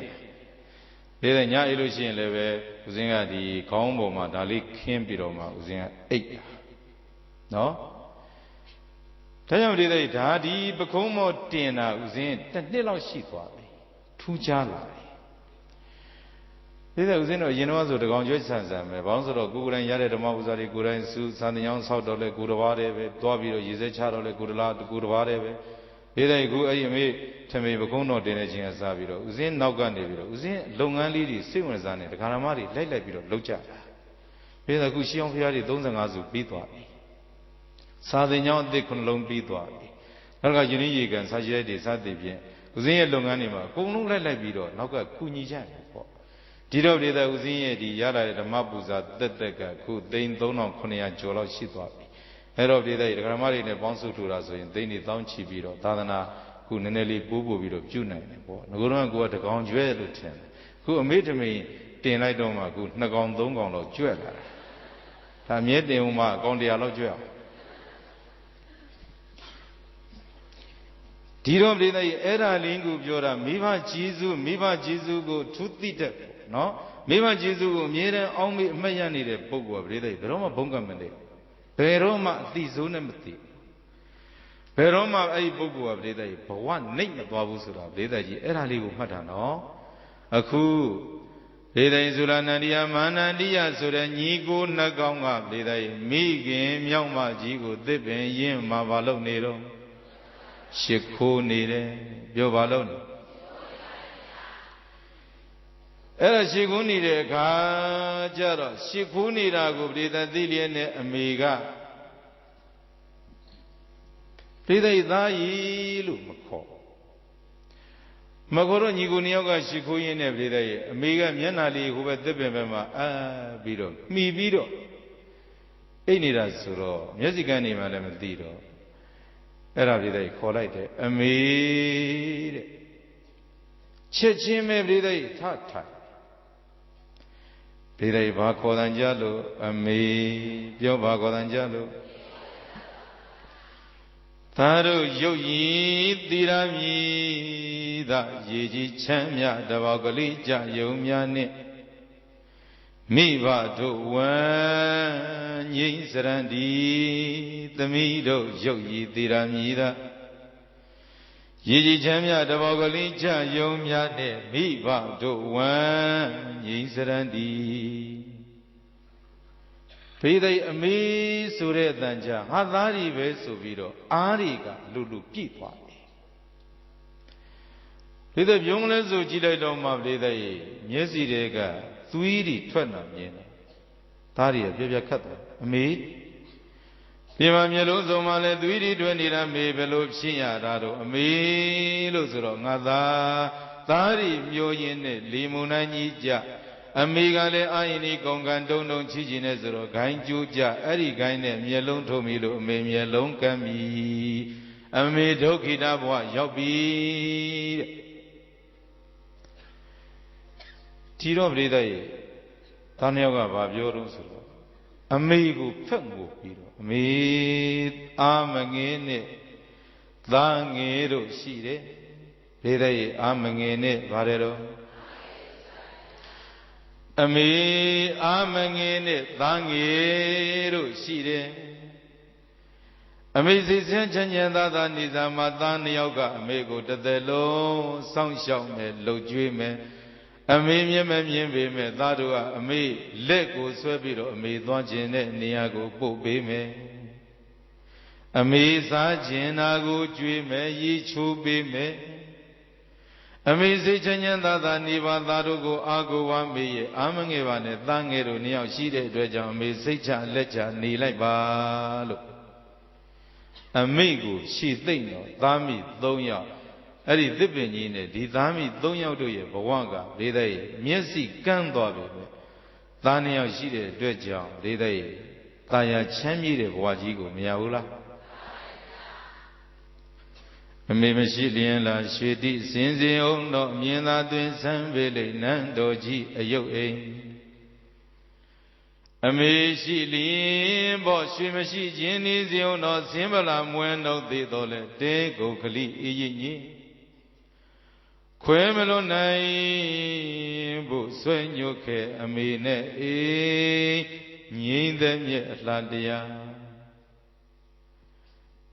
ဒီတဲ့ညအေးလို့ရှိရင်လည်းပဲဦးဇင်းကဒီခေါင်းပေါ်မှာဒါလေးခင်းပြီးတော့မှဦးဇင်းကအိတ်နော်ဒါကြောင့်ဒီတဲ့ဒါဒီပခုံးမော့တင်တာဦးဇင်းတစ်နှစ်လောက်ရှိသွားပြီထူးခြားလာတယ်ဒီတဲ့ဦးဇင်းတို့ရင်တော့ဆိုတကောင်ကျွဲဆန်ဆန်ပဲဘာလို့ဆိုတော့ကိုယ်တိုင်ရတဲ့ဓမ္မဥစ္စာတွေကိုယ်တိုင်စုသာသနာ့ဆောက်တော့လဲကိုယ်တစ်ပါးတည်းပဲသွားပြီးတော့ရေစဲချတော့လဲကိုယ်တစ်လားကိုယ်တစ်ပါးတည်းပဲဒီတဲ့ကူအဲ့ဒီအမေထမေပကုံးတော်တင်နေခြင်းကစားပြီးတော့ဦးဇင်းနောက်ကနေပြီးတော့ဦးဇင်းလုပ်ငန်းလေးတွေစိတ်ဝင်စားနေဒကာရမတွေလိုက်ပြီးတော့လုပ်ကြတာဒီတဲ့ကူရှီအောင်ဖျားတွေ35စုပြီးသွားပြီစာသင်ကျောင်းအသစ်9လုံးပြီးသွားပြီနောက်ကယဉ်ရေကန်စာရှိတဲ့စာသင်ဖြင့်ဦးဇင်းရဲ့လုပ်ငန်းတွေမှာအကုန်လုံးလိုက်ပြီးတော့နောက်ကကုညီကြတယ်ပေါ့ဒီတော့ဒီတဲ့ဦးဇင်းရဲ့ဒီရလာတဲ့ဓမ္မပူဇာတက်တက်ကခု3,900ကျော်လောက်ရှိသွားပြီအဲ့တော့ဒီတဲ့ဒကာရမတွေနဲ့ပေါင်းစုထူတာဆိုရင်သိန်းတွေတောင်းချီပြီးတော့သာသနာခုနည်းနည်းလေးပိုးပြီးတော့ပြုနိုင်တယ်ပေါ့ငါကတော့ကိုကတကောင်ကျွဲလို့ထင်တယ်ခုအမေထမိန်တင်လိုက်တော့မှခု2ကောင်3ကောင်လောက်ကျွဲလာတာဒါမြဲတင်ဦးမှအကောင်100လောက်ကျွဲအောင်ဒီတော့ဒီတဲ့အဲ့ဒါလေးကိုပြောတာမိဘကျေးဇူးကိုထူးသိတတ်နော်မိဘကျေးဇူးကိုအမြဲတမ်းအောင်းမေ့အမှတ်ရနေတဲ့ပုဂ္ဂိုလ်ကဒီတဲ့ဘယ်တော့မှဘုံကမနေဘယ်တော့မှအတိစိုးနဲ့မသိဘယ်တော့မှအဲ့ဒီပုဂ္ဂိုလ်ကပရိသတ်ကြီးဘဝနှိမ့်မသွားဘူးဆိုတာပရိသတ်ကြီးအဲ့ဒါလေးကိုမှတ်တာနော်အခုပရိသတ်ကြီးဆိုလာနန္ဒီယမာနန္ဒီယဆိုတဲ့ညီကိုနှစ်ကောင်းကပရိသတ်ကြီးမိခင်မြောက်မကြီးကိုသစ်ပင်ရင်းမှာဘာလို့နေတော့ရှ िख ိုးနေတယ်ပြောဘာလို့နေအဲ့ဒါရှ िख ိုးနေတဲ့အခါကျတော့ရှ िख ိုးနေတာကိုပရိသတ်သိလျက်နဲ့အမေကပရိသတ်သားကြီးလို့မခေါ်တော့ညီကိုနှစ်ယောက်ကရှ िख ိုးရင်းနဲ့ပရိသတ်ရဲ့အမေကမျက်နှာလေးဟိုဘက်သစ်ပင်ဘက်မှာပြီးတော့မှီပြီးတော့အိတ်နေတာဆိုတော့မျက်စိကန်းနေမှလည်းမသိတော့အဲ့ဒါပရိသတ်ခေါ်လိုက်တယ်အမေတဲ့ချက်ချင်းပဲပရိသတ်ထထိုင်ပရိသတ်ဘာခေါ်တန်ကြလို့အမေပြောဘာခေါ်တန်ကြလို့သာတို့ရုပ်ရည်သီရမည်သာရေကြီးချမ်းမြတဘောကလေးကြယုံများနှင့်မိဘတို့ဝမ်းငိမ့်စရန္ဒီသမီးတို့ရုပ်ရည်သီရမည်သာရေကြီးချမ်းမြတဘောကလေးကြယုံများနှင့်မိဘတို့ဝမ်းငိမ့်စရန္ဒီဘိသိက်အမေဆိုတဲ့အတန်ကြာဟာသားကြီးပဲဆိုပြီးတော့အားတွေကလူပြည့်သွားတယ်ဘိသိက်ပြုံးလဲဆိုကြည့်လိုက်တော့မှဘိသိက်မျက်စီတွေကသွေးတွေထွက်လာမြင်တယ်သားတွေကပြခတ်တယ်အမေဒီမှာမျက်လုံးစုံမှာလဲသွေးတွေထွက်နေတာမေဘယ်လိုဖြစ်ရတာတော့အမေလို့ဆိုတော့ငါသားတွေမျိုးရင်းနဲ့လီမုန်နိုင်ကြီးကြ အမေကလည်းအာရင်ဒီကုန်ကန်တုံတုံချီချီနဲ့ဆိုတော့ဂိုင်းကျိုးကြအဲ့ဒီဂိုင်းနဲ့မျက်လုံးထုံးပြီလို့အမေမျက်လုံးကမ်းပြီအမေဒုက္ခိတဘဝရောက်ပြီတဲ့ဒီတော့ပြိတ္တရဲ့သားနှစ်ယောက်ကဘာပြောတော့ဆိုတော့အမေကိုဖက်ငိုပြီးတော့အမေအာမငယ်နဲ့သားငယ်တို့ရှိတယ်ပြိတ္တရဲ့အာမငယ်နဲ့ဗါတယ်တော့အမေအာမငယ်နဲ့သားငယ်တို့ရှိတယ်အမေစိတ်ဆင်းချမ်းချမ်းသာသာနေစာမှာသားနှစ်ယောက်ကအမေကိုတစ်သက်လုံးစောင့်ရှောက်မယ်လှုပ်ကြွေးမယ်အမေမြင်မမြင်ပေမဲ့သားတို့ကအမေလက်ကိုဆွဲပြီးတော့အမေသွားခြင်းတဲ့နေရာကိုပို့ပေးမယ်အမေစားခြင်းနာကိုကြွေးမယ်ရီချိုးပေးမယ်အမေစိတ်ချမ်းချမ်းသာသာနေပါသားတို့ကိုအာကိုဝမ်းမေးရဲ့အာမငယ်ပါနဲ့သားငယ်တို့နှစ်ယောက်ရှိတဲ့အတွက်ကြောင့်အမေစိတ်ချလက်ချနေလိုက်ပါလို့အမေကိုရှေ့သိမ့်တော့သားမိ၃ယောက်အဲ့ဒီသစ်ပင်ကြီးနဲ့ဒီသားမိ၃ယောက်တို့ရဲ့ဘဝကဒေသရဲ့မျက်စိကန်းသွားပြီပဲသားနှစ်ယောက်ရှိတဲ့အတွက်ကြောင့်ဒေသရဲ့တာယာချမ်းမြေ့တဲ့ဘဝကြီးကိုမရဘူးလားအမေမရှိလျင်လာရွှေတိစင်စင်အောင်တော့မြင်သာသွင်းဆန်းပေလိမ့်နန်းတော်ကြီးအယုတ်အိမ်အမေရှိလျင်ပေါ့ရွှေမရှိခြင်းနေစင်အောင်တော့ဆင်းပလာမွဲတော့သေးတော်လဲတဲကိုကလိအေးရင်ကြီးခွဲမလွန်နိုင်ဖို့ဆွဲညွတ်ခဲ့အမေနဲ့အေးငြိမ့်တဲ့မြတ်အလှတရား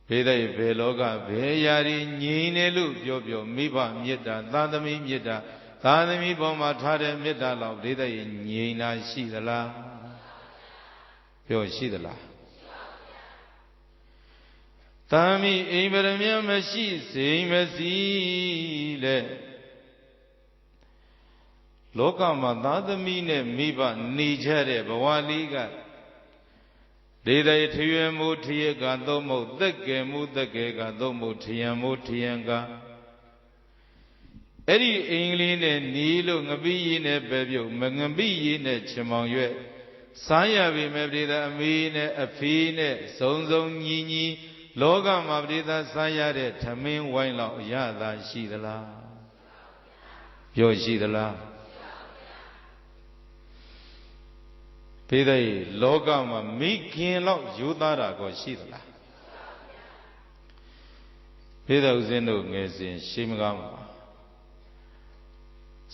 ဘေးတဲ့ဘေလောကဘေရာရီငြိမ့်နေလို့ပြောမိဘမေတ္တာသာသမီမေတ္တာသာသမီပေါ်မှာထားတဲ့မေတ္တာလောက်ဘေးတဲ့ငြိမ့်တာရှိသလားပြောရှိသလားသာမီအိမ်ပရမမရှိစိမ်မစီလေလောကမှာသာသမီနဲ့မိဘနေကြတဲ့ဘဝလေးကဒေသရထရွယ်မှုထရကသုံးမှုသက်ကယ်မှုသက်ကယ်ကသုံးမှုထယံမှုထယံကအဲ့ဒီအိမ်လေးနဲ့နီးလို့ငပိရည်နဲ့ပဲပြုတ်မငပိရည်နဲ့ချမောင်ရွက်စားရပြီမဲ့ဒေသအမေနဲ့အဖေနဲ့စုံစုံညီညီလောကမှာဒေသစားရတဲ့ထမင်းဝိုင်းလောက်အရသာရှိသလားပြောရှိသလားဒေသရဲ့လောကမှာမိခင်လောက်ယူသားတာကိုရှိသလားဒေသဥစဉ်တို့ငယ်စဉ်ရှိမကားမှာ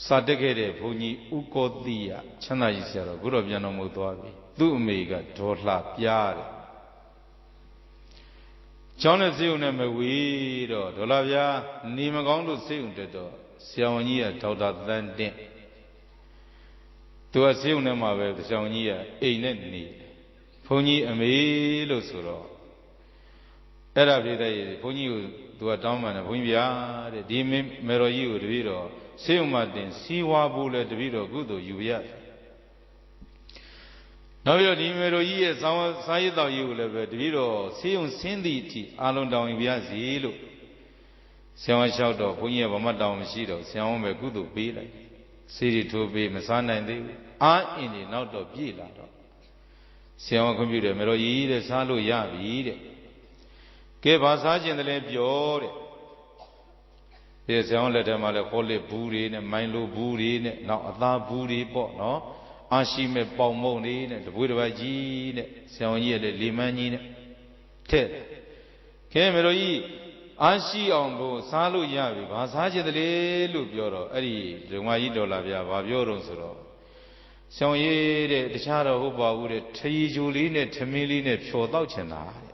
စာတက်ခဲ့တဲ့ဘုန်းကြီးဥကောတိယချမ်းသာကြီးဆရာတော်ခုတော့ပြန်တော်မူသွားပြီသူ့အမေကဒေါ်လှပြားတယ်ကျောင်းနဲ့စေုံနဲ့မဝေးတော့ဒေါ်လှပြားနေမကောင်းလို့စေုံတက်တော့ဆရာဝန်ကြီးကဒေါက်တာသန်းတင့်သူကစေုံနဲ့မှာပဲဆရာဝန်ကြီးကအိမ်နဲ့နေဘုန်းကြီးအမေလို့ဆိုတော့အဲ့ဒါပြည့်တဲ့ဘုန်းကြီးကိုသူကတောင်းပန်တယ်ဘုန်းကြီးဗျာတဲ့ဒီမေတော်ကြီးကိုတပည့်တော်စေုံမှတင်စီဝါဖို့လဲတပည့်တော်ကုသိုလ်ယူရတယ်နောက်ပြီးတော့ဒီမေတော်ကြီးရဲ့စာရေးတော်ကြီးကိုလည်းပဲတပည့်တော်စေုံဆင်းသည့်အထိအာလုံးတောင်းယူရစီလို့ဆရာဝန်လျှောက်တော့ဘုန်းကြီးကဘာမှတောင်းမရှိတော့ဆရာဝန်ပဲကုသိုလ်ပေးလိုက်စေရီထိုးပေးမစားနိုင်သေးဘူးအာအင်းဒီနောက်တော့ပြေးလာတော့ဆရာဝန်ခွင့်ပြုတယ်မေတော်ကြီးတဲ့စားလို့ရပြီတဲ့ကဲဘာစားခြင်းတလဲပြောတဲ့ဒီဆရာဝန်လက်ထက်မှာလဲခေါ်လက်ဘူးတွေနဲ့မိုင်းလိုဘူးတွေနဲ့နောက်အသားဘူးတွေပေါ့နော်အာရှိမဲ့ပေါင်မုံတွေနဲ့တပွေးတစ်ပတ်ကြီးနဲ့ဆရာဝန်ကြီးရဲ့လေမန်းကြီးနဲ့ထက်ခဲမေတော်ကြီးအာရှိအောင်ဘုစားလို့ရပြီဘာစားခြင်းတလေလို့ပြောတော့အဲ့ဒီဒုံမကြီးတော်လာဗျာဘာပြောတော့ဆိုတော့ဆောင်းရည်တဲ့တခြားတော့ဟုတ်ပါဘူးတဲ့ထရီဂျူလေးနဲ့ထမင်းလေးနဲ့ဖြော်တော့ချင်တာတဲ့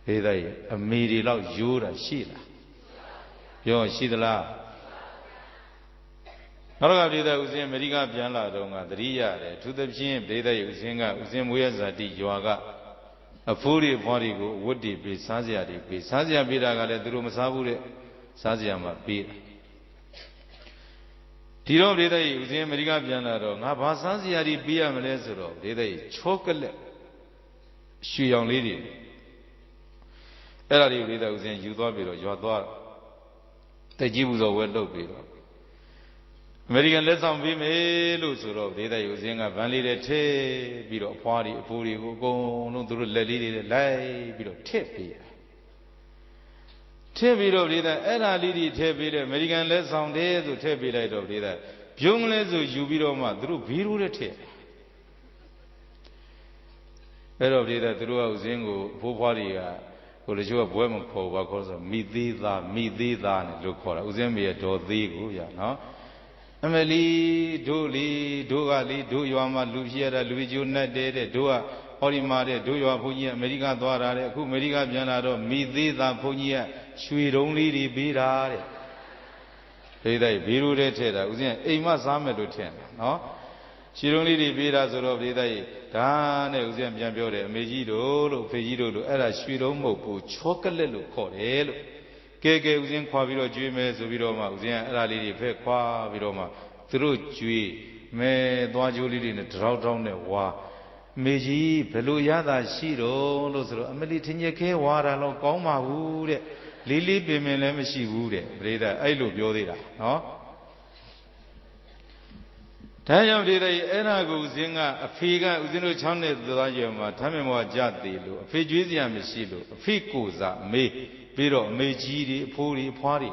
ဒေသရဲ့အမေတွေလောက်ရိုးတာရှိလားပြောရှိသလားနောက်တော့ဒေသဥစဉ်အမေရိကပြန်လာတော့ကသတိရတယ်သူသဖြင့်ဒေသရဲ့ဥစဉ်ကဥစဉ်မွေးရဇာတိရွာကအဖိုးတွေဘွားတွေကိုအဝတ်တွေပေးစားစရာတွေပေးစားစရာပေးတာကလည်းသူတို့မစားဘူးတဲ့စားစရာမှပေးတာဒီတော့ဒေသကြီးဥစဉ်အမေရိကပြန်လာတော့ငါဘာစားစရာတွေပေးရမလဲဆိုတော့ဒေသကြီးချောကလက်ရွှေရောင်လေးတွေအဲ့ဒါတွေဒေသဥစဉ်ယူသွားပြီးတော့ရွာသွားတက်ကြီးပူဇော်ဝဲလုပ်ပြီးတော့ American let's on be made, so of data using a valley de te, bit of party, a puri who go no to the lady, lie, bit of tip here. Tip it of data, Ella lady tip it, American let's on there to tip it out of data. Young let's you be on my through Biru de tip. Head of data through Zingo, who party, who the show of women called, because of me thee, and look for Uzemia, do thee, no? Emily, do Lee, do Ali, do you ama Lucia, Luigi, Nade, do a Holimare, do you a Punya, America, Dora, who America Janado, me thee, the Punya, sweet only the Bira. They Biru de Teda, Uzin, Ema Samet to 10, no? She only the Bira sort of the day, Dan, Uzim Jambio, Mejido, Fejido, Era, sweet omo, chocolate, called. Keke uzin kwa biro jui me so biro ma uzin ara li di phe kwa biro ma tu ro jui me twa jo li di ne draw draw ne wa me ji belo ya da shi ro lo so ro amali thin ye khe wa da lo kaung ma bu de li li pin pin le ma shi bu de pare da ai lo pyo de da no da yaung de dai era ko uzin ga aphe ga uzin lo 6 နှစ်သွားရွယ်မှာထမ်းမြမောကြသေးလို့အဖေကျွေးစရာမရှိလို့အဖေကိုစားအမေပြီးတော့အမေကြီးတွေအဖိုးတွေအဖွားတွေ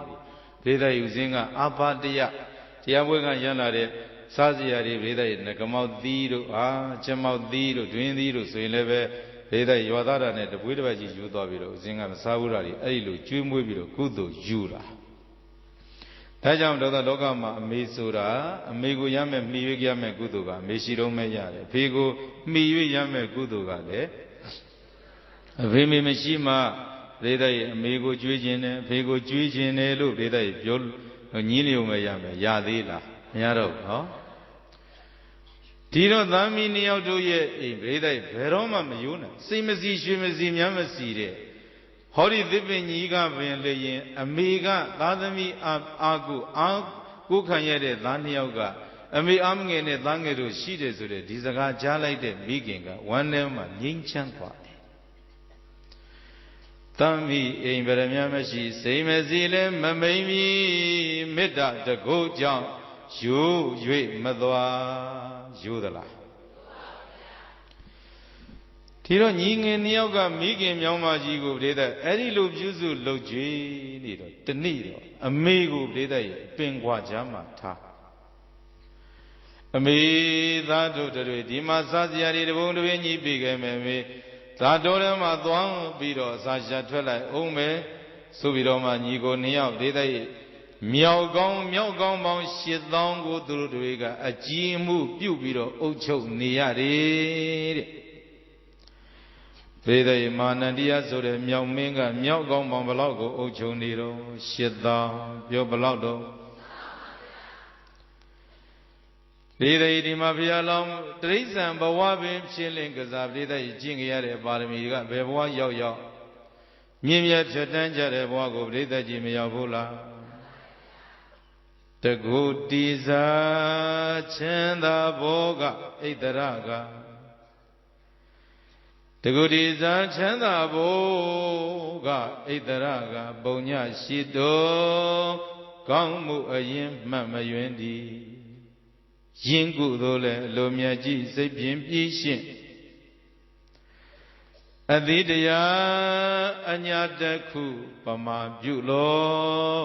ဗေဒယူစင်းကအဘာတရားပွဲကရလာတဲ့စားစရာတွေဗေဒရဲ့ငကမောက်သီးတို့ချက်မောက်သီးတို့တွင်သီးတို့ဆိုရင်လည်းပဲဗေဒရွာသားတာနဲ့တပွေးတစ်ပတ်ကြီးယူသွားပြီးတော့ဦးစင်းကမစားဘူးတာတွေအဲ့ဒီလိုကျွေးမွေးပြီးတော့ကုသိုလ်ယူလာဒါကြောင့်တော့လောကမှာအမေဆိုတာအမေကိုရမယ်မှီ၍ရမယ်ကုသိုလ်ကအမေရှိတော့မဲ့ရတယ်အဖေကိုမှီ၍ရမယ်ကုသိုလ်ကလည်းအဖေမေမရှိမှဒေသရဲ့အမေကိုကျွေးခြင်းနဲ့အဖေကိုကျွေးခြင်းနဲ့လို့ဒေသရဲ့ပြောညင်းလျုံပဲရမယ်ရသေးလားမရတော့ဘူးနော်ဒီတော့သားမီးနှစ်ယောက်တို့ရဲ့အိမ်ဒေသရဲ့ဘယ်တော့မှမယိုးနိုင်စိတ်မစီရွှေမစီမြတ်မစီတဲ့ဟောဒီသစ်ပင်ကြီးကပင်လေရင်အမေကသားသမီးအာကိုခံရတဲ့သားနှစ်ယောက်ကအမေအားမငယ်နဲ့သားငယ်တို့ရှိတယ်ဆိုတဲ့ဒီစကားကြားလိုက်တဲ့မိခင်ကဝမ်းထဲမှာငြိမ်းချမ်းသွားတယ်တမ်းမိအိမ်ဗရမမရှိစိမ်မစီလဲမမိန်မီမေတ္တာတကုတ်ကြောင့်ယူ၍မသွားယူသလားဒီတော့ညီငယ်နှစ်ယောက်ကမိခင်မြောင်းမကြီးကိုပြိတ္တအဲ့ဒီလိုပြုစုလုပ်ကြွေးနေတော့တနေ့တော့အမေကိုပြိတ္တရဲ့ပင်ခွာချမ်းမှာထားအမေသားတို့တွေဒီမှာစားစရာတွေတပုံတစ်ပင်ကြီးပြီးခဲ့မယ်မေသာတော်ထဲမှာသွားပြီးတော့အစာရှာထွက်လိုက်အောင်မယ်ဆိုပြီးတော့မှညီကိုနှစ်ယောက်ပြိတ္တရဲ့မြောက်ကောင်းပေါင်း8000ကိုသူတို့တွေကအကြီးအမှုပြုပြီးတော့အုပ်ချုပ်နေရတယ်တဲ့ဘေဒယမာနန္တရားဆိုတဲ့မြောက်မင်းကမြောက်ကောင်းပေါင်းဘလောက်ကိုအုပ်ချုပ်နေတော့8000ပြောဘလောက်တော့ဘေဒယဒီမှာဘုရားလောင်းတိရစ္ဆာန်ဘဝပင်ဖြစ်လင့်ကစားဘေဒယကျင့်ကြရတဲ့ပါရမီကဘယ်ဘဝရောက်မြင့်မြတ်ဖြတ်တန်းကြတဲ့ဘဝကိုဘေဒကြီးမရောက်ဘူးလားတကုတိဇာချမ်းသာဘောကဣတရကတကုတိဇာချမ်းသာဘောကဣတရကပုံညရှိတော်ကောင်းမှုအရင်မှတ်မယွင်းသည်ယင်းကုသိုလ်လည်းအလိုမြတ်ကြီးစိတ်ပြင်းပြည့်ရှင်းအသီတရားအညာတခုပမာပြုလော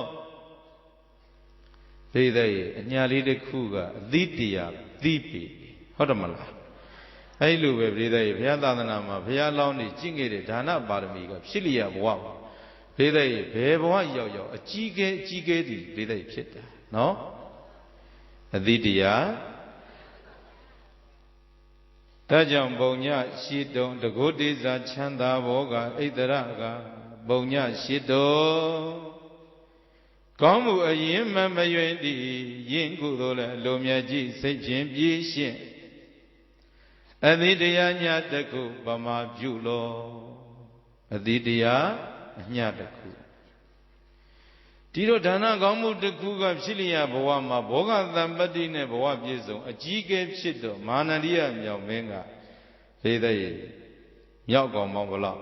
ဒိဋ္ဌိရဲ့အညာလေးတစ်ခုကအသီတရားသိပြီဟုတ်တယ်မလားအဲ့လိုပဲပြိဿရဲ့ဘုရားသာသနာမှာဘုရားလောင်းနေကျင့်ခဲ့တဲ့ဒါနပါရမီကဖြစ်လျက်ဘဝပြိဿရဲ့ဘယ်ဘဝရောက်အကြီးကဲသည်ပြိဿရဲ့ဖြစ်တာနော်အသီတရားဒါကြောင့်ပုံညရှိတုံတကုတိဇာချမ်းသာဘောကဣတရကပုံညရှိတုံကောင်းမှုအရင်မယွင်းသည်ယင်းကုသိုလ်လည်းအလိုမြတ်ကြီးစိတ်ဖြင့်ပြည့်ရှင်းအသီတရားညတခုပမာပြုလောအသီတရားအညတခုဒီတော့ဒါနကောင်းမှုတစ်ခုကဖြစ်လျက်ဘဝမှာဘောဂသံပတ္တိနဲ့ဘဝပြည့်စုံအကြီးကဲဖြစ်တော့မာနန္ဒိယမြောက်မင်းကဒေသရဲ့မြောက်ကောင်ပေါင်းဘလောက်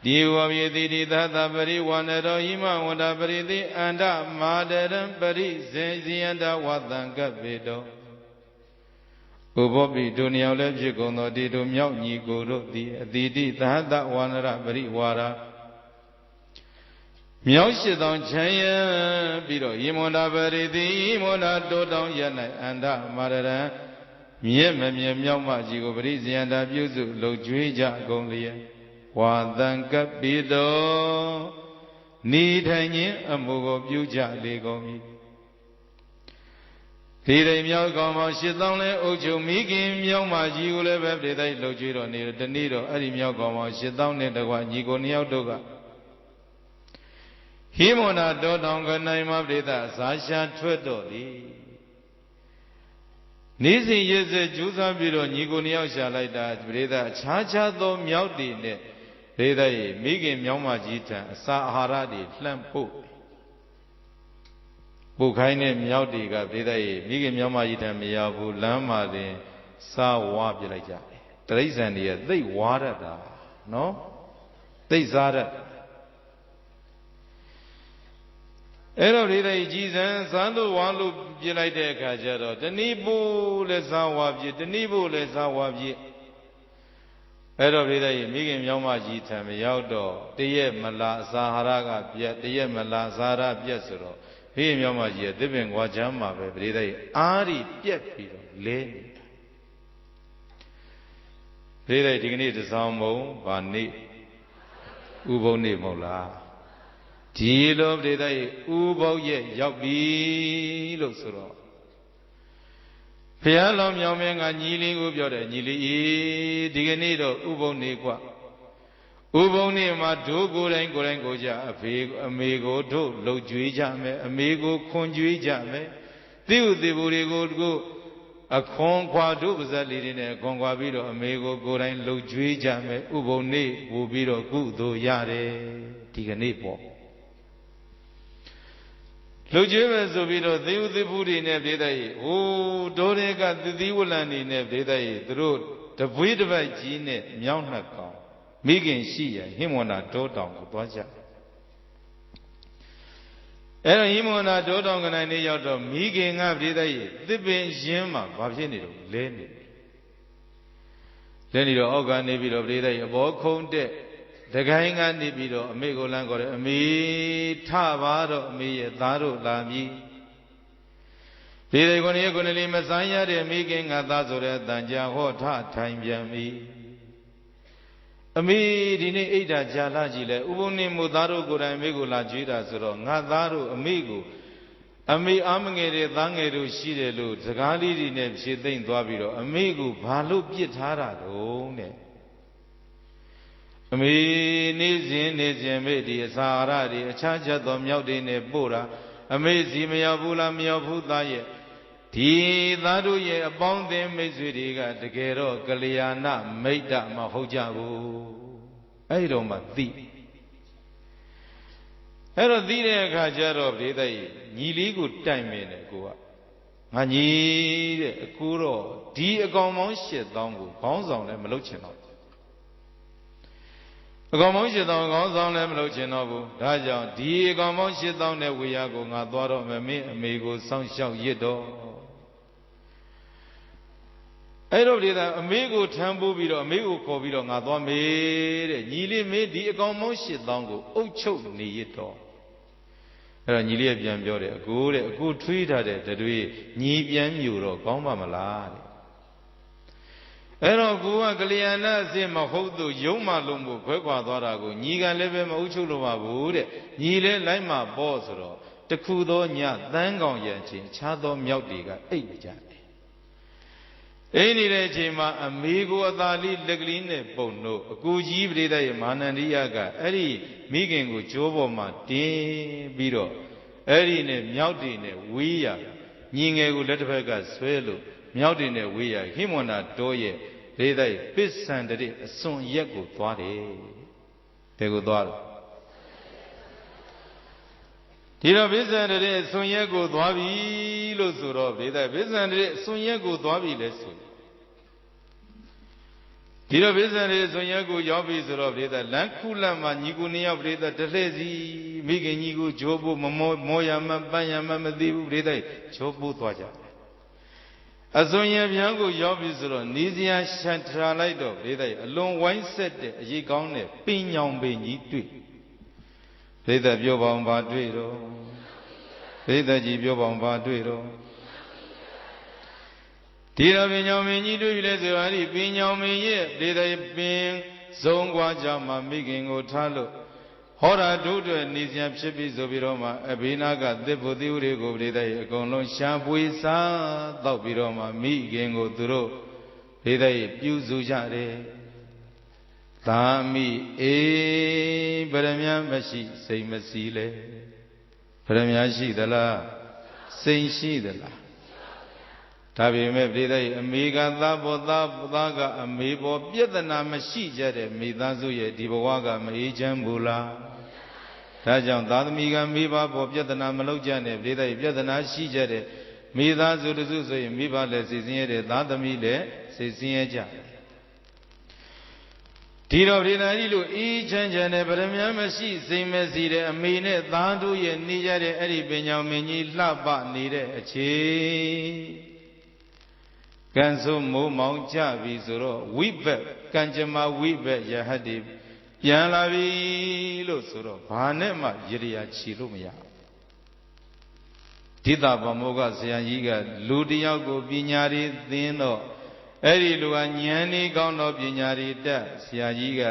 ဒီဝဝေတိတိသတ္တပရိဝနရောဣမဝန္တပရိတိအန္တမာဒရံပရိစေစီယန္တဝတံကပေတောဥဘောပိဒုညောင်လည်းဖြစ်ကုန်သောဒီတို့မြောက်ညီကိုတို့သည်အတိတိသဟတဝန္နရပရိဝါရာမြောက်ရှိသောချမ်းရပြီးတော့ယမန္တပရိတိယမန္တတိုးတောင်းရ၌အန္တမာဒရံမြဲမမြဲမြောက်မှကြီးကိုပရိစေယန္တပြုစုလှုပ်ကြွေးကြကုန်လျက်ဝါသံကပိတောနိထိုင်ခြင်းအမှုကိုပြုကြလေကုန်၏ဒီရိမြောက်ကောင်ပေါင်း8000လဲအုပ်ချုပ်မိခင်မြောက်မကြီးကိုလည်းပဲပြိသိုက်လှုပ်ကြွေးတော်နေတနေ့တော့အဲ့ဒီမြောက်ကောင်ပေါင်း8000နဲ့တကွညီကို2ယောက်တို့ကဟိမန္တာတောတောင်ကနိုင်မှာပြိသဇာရှာထွက်တော်သည်နေ့စဉ်ရက်ဆက်ကြိုးစားပြီးတော့ညီကို2ယောက်ရှာလိုက်တာပြိသအခြားခြားသောမြောက်တွေနဲ့ဒေသရဲ့မိခင်မြောင်းမကြီးထံအစာအာဟာရတွေလှမ်းပို့ခိုင်းတဲ့မြောက်တွေကဒေသရဲ့မိခင်မြောင်းမကြီးထံမရောက်ဘူးလမ်းမှာတင်စားဝါပြလိုက်ကြတယ်တိရစ္ဆာန်တွေကသိဝါရတာနော်သိစားရအဲ့တော့ဒေသရဲ့ကြီးစံစားလို့ဝါလို့ပြလိုက်တဲ့အခါကျတော့တဏိပို့လဲစားဝါပြတဏိပို့လဲစားဝါပြအဲ့တော့ပြတဲ့မိခင်မြောင်းမကြီးထံမရောက်တော့တရက်မလားအစာဟာရကပြတ်တရက်မလားအစာဟာရပြတ်ဆိုတော့မိခင်မြောင်းမကြီးရဲ့သစ်ပင်ကွာချမ်းမှာပဲပြတဲ့အားရီပြက်ပြီးတော့လဲနေတာပြတဲ့ဒီကနေ့တစောင်းမုံဗာနေ့ဥပုံနေ့မဟုတ်လားဒီလိုပြတဲ့ဥပုပ်ရဲ့ရောက်ပြီလို့ဆိုတော့ဘုရားလောင်းမြောင်မင်းကညီလေးကိုပြောတယ်ညီလေးဒီကနေ့တော့ဥပုံနေกว่าဥပုံနေမှာတို့ကိုယ်တိုင်ကိုကြအဖေအမေကိုတို့လှုပ်ကြွေးကြမယ်အမေကိုခွန်ကြွေးကြမယ်သိဥသိဘူးတွေကိုအခွန်ခွာတို့ပါဇက်လေးတွေနဲ့ခွန်ခွာပြီးတော့အမေကိုကိုယ်တိုင်လှုပ်ကြွေးကြမယ်ဥပုံနေပူပြီးတော့ကုသိုလ်ရတယ်ဒီကနေ့ပေါ့လှုပ်ကြွေးမယ်ဆိုပြီးတော့သေဥသေဖူးတွေနဲ့ပြိတ္တိဟိုဒိုတွေကသတိဝလံတွေနဲ့ပြိတ္တိသူတို့တပွေးတစ်ပတ်ကြီးနဲ့မြောင်းနှစ်ကောင်မိခင်ရှိရဟိမန္တာတောတောင်ကိုသွားကြအဲ့တော့ဟိမန္တာတောတောင်ကနိုင်နေရောက်တော့မိခင်ကပြိတ္တိသစ်ပင်ရင်းမှာဘာဖြစ်နေတော့လဲနေတော့အောက်ကနေပြီးတော့ပြိတ္တိအဘောခုံတဲ့တခိုင်းကနေပြီးတော့အမေကိုလမ်းခေါ်တယ်အမေထပါတော့အမေရဲ့သားတို့လာပြီဒီလေကိုနေကိုနေလေးမဆိုင်ရတဲ့မိခင်ကသားဆိုတဲ့တန်ကြာဟောထထိုင်ပြန်ပြီအမေဒီနေ့အိတ်တာကြာလာကြည့်လဲဥပုံနေမို့သားတို့ကိုယ်တိုင်အမေကိုလာကြွေးတာဆိုတော့ငါသားတို့အမေကိုအမေအားမငယ်တဲ့သားငယ်တို့ရှိတယ်လို့စကားလေးတွေနဲ့ဖြေသိမ့်သွားပြီးတော့အမေကိုဘာလို့ပြစ်ထားတာတုံးတဲ့အမေနေစဉ်မေဒီအစာအာဟာရတွေအခြားချက်သောမြောက်တွေနဲ့ပို့တာအမေစီမရောက်ဘူးလားမရောက်ဘူးသားရဲ့ဒီသားတို့ရဲ့အပေါင်းအသင်းမိတ်ဆွေတွေကတကယ်တော့ကလျာဏမိတ်တမဟုတ်ကြဘူးအဲ့တော့မှသိအဲ့တော့သိတဲ့အခါကျတော့ဒေသကြီးညီလေးကိုတိုင်မင်းတယ်ကိုကငါညီတဲ့အကူတော့ဒီအကောင်ပေါင်း8000ကိုခေါင်းဆောင်လည်းမလုပ်ချင်တော့အကောင်ပေါင်း8000ခေါင်းဆောင်လည်းမလုပ်ချင်တော့ဘူးဒါကြောင့်ဒီအကောင်ပေါင်း8000နဲ့ဝေယကိုငါသွားတော့မယ်မင်းအမေကိုစောင့်ရှောက်ရစ်တော့အဲ့တော့ဒီကအမေကိုထမ်းပိုးပြီးတော့အမေကိုခေါ်ပြီးတော့ငါသွားမေးတဲ့ညီလေးမေးဒီအကောင်ပေါင်း8000ကိုအုပ်ချုပ်နေရတော့အဲ့တော့ညီလေးကပြန်ပြောတယ်အကိုထွေးထားတဲ့တွေညီပြန်မြူတော့ကောင်းပါမလားတဲ့အဲ့တော့ကိုကကလျာဏအစစ်မဟုတ်သူယုံမှလုံးဖို့ခွဲခွာသွားတာကိုညီကလည်းပဲမအုပ်ချုပ်လို့ပါဘူးတဲ့ညီလည်းလိုက်မှပေါ့ဆိုတော့တခုသောညသန်းကောင်ရံချင်းခြားသောမြောက်တွေကအိတ်ကြတယ်အိတ်နေတဲ့အချိန်မှာအမေကိုအသာလေးလက်ကလေးနဲ့ပုံလို့အကူကြီးပရိသတ်ရဲ့မာနန္ဒိယကအဲ့ဒီမိခင်ကိုကြိုးပေါ်မှာတင်းပြီးတော့အဲ့ဒီနဲ့မြောက်တွေနဲ့ဝေးရညီငယ်ကိုလက်တစ်ဖက်ကဆွဲလို့မြောက်တွေနဲ့ဝေးရဟိမန္တာတောရဲ့ဒေသရဲ့ပစ္စံတရအစွန်ရက်ကိုသွားတယ်ဘယ်ကိုသွားလဲဒီတော့ပစ္စံတရအစွန်ရက်ကိုသွားပြီလို့ဆိုတော့ဒေသပစ္စံတရအစွန်ရက်ကိုသွားပြီလဲဆိုဒီ ဒီတော့ပိဿရေဇွန်ရက်ကိုရောက်ပြီဆိုတော့ပြိဿလမ်းခုလမ်းမှာညီကိုနှစ်ယောက်ပြိဿတလှည့်စီမိခင်ကြီးကိုဂျိုးဖို့မမောရမပန်းရမမသိဘူးပြိဿဂျိုးဖို့သွားကြအဇွန်ရက်ပြန်ကိုရောက်ပြီဆိုတော့နေစရာရှန်ထလိုက်တော့ပြိဿအလွန်ဝိုင်းဆက်တဲ့အရေးကောင်းတဲ့ပင်ညောင်ပင်ကြီးတွေ့ပြိဿပြောပါအောင်ဘာတွေ့တော့ပြိဿကြီးပြောပါအောင်ဘာတွေ့တော့ဒီတော့ပင်ညောင်မင်းကြီးတွေ့ပြီလေဆိုတော့ဒီပင်ညောင်မင်းရဲ့ဒေသပင်ဆုံးကွာကြမှာမိခင်ကိုထားလို့ဟောတာတို့တွေနေစရာဖြစ်ပြီဆိုပြီးတော့မှအဘိနာကသစ်ဖို့သီဥတွေကိုဒေသရဲ့အကုန်လုံးရှားပွေစားတော့ပြီးတော့မှမိခင်ကိုသူတို့ဒေသရဲ့ပြုစုကြတယ်သာမိအေးဗရမ ्या မရှိစိတ်မစည်းလေဗရမ ्या ရှိသလားစိတ်ရှိသလားဒါပေမဲ့ပြိဿရဲ့အမေကသားပေါ်သားကအမေပေါ်ပြဿနာမရှိကြတဲ့မိသားစုရဲ့ဒီဘဝကမအေးချမ်းဘူးလားဒါကြောင့်သာသမီကမိဘပေါ်ပြဿနာမလုပ်ကြနဲ့ပြိဿရဲ့ပြဿနာရှိကြတဲ့မိသားစုတစုဆိုရင်မိဘလည်းစိတ်ဆင်းရဲတဲ့သာသမီလည်းစိတ်ဆင်းရဲကြဒီတော့ပြိဿကြီးလိုအေးချမ်းချမ်းနဲ့ဗရမ ्या မရှိစိတ်မစီတဲ့အမေနဲ့သားတို့ရဲ့နေကြတဲ့အဲ့ဒီပင်ညောင်မင်းကြီးလှပနေတဲ့အခြေကံဆိုးမိုးမောင်ကြပြီဆိုတော့ဝိဘက်ကံကြမ္မာဝိဘက်ယဟတ်တိပြန်လာပြီလို့ဆိုတော့ဘာနဲ့မှရရချီလို့မရဒိဋ္ဌဗမောကဆရာကြီးကလူတယောက်ကိုပညာရည်သင်တော့အဲ့ဒီလူကဉာဏ်ဤကောင်းတော့ပညာရည်တက်ဆရာကြီးက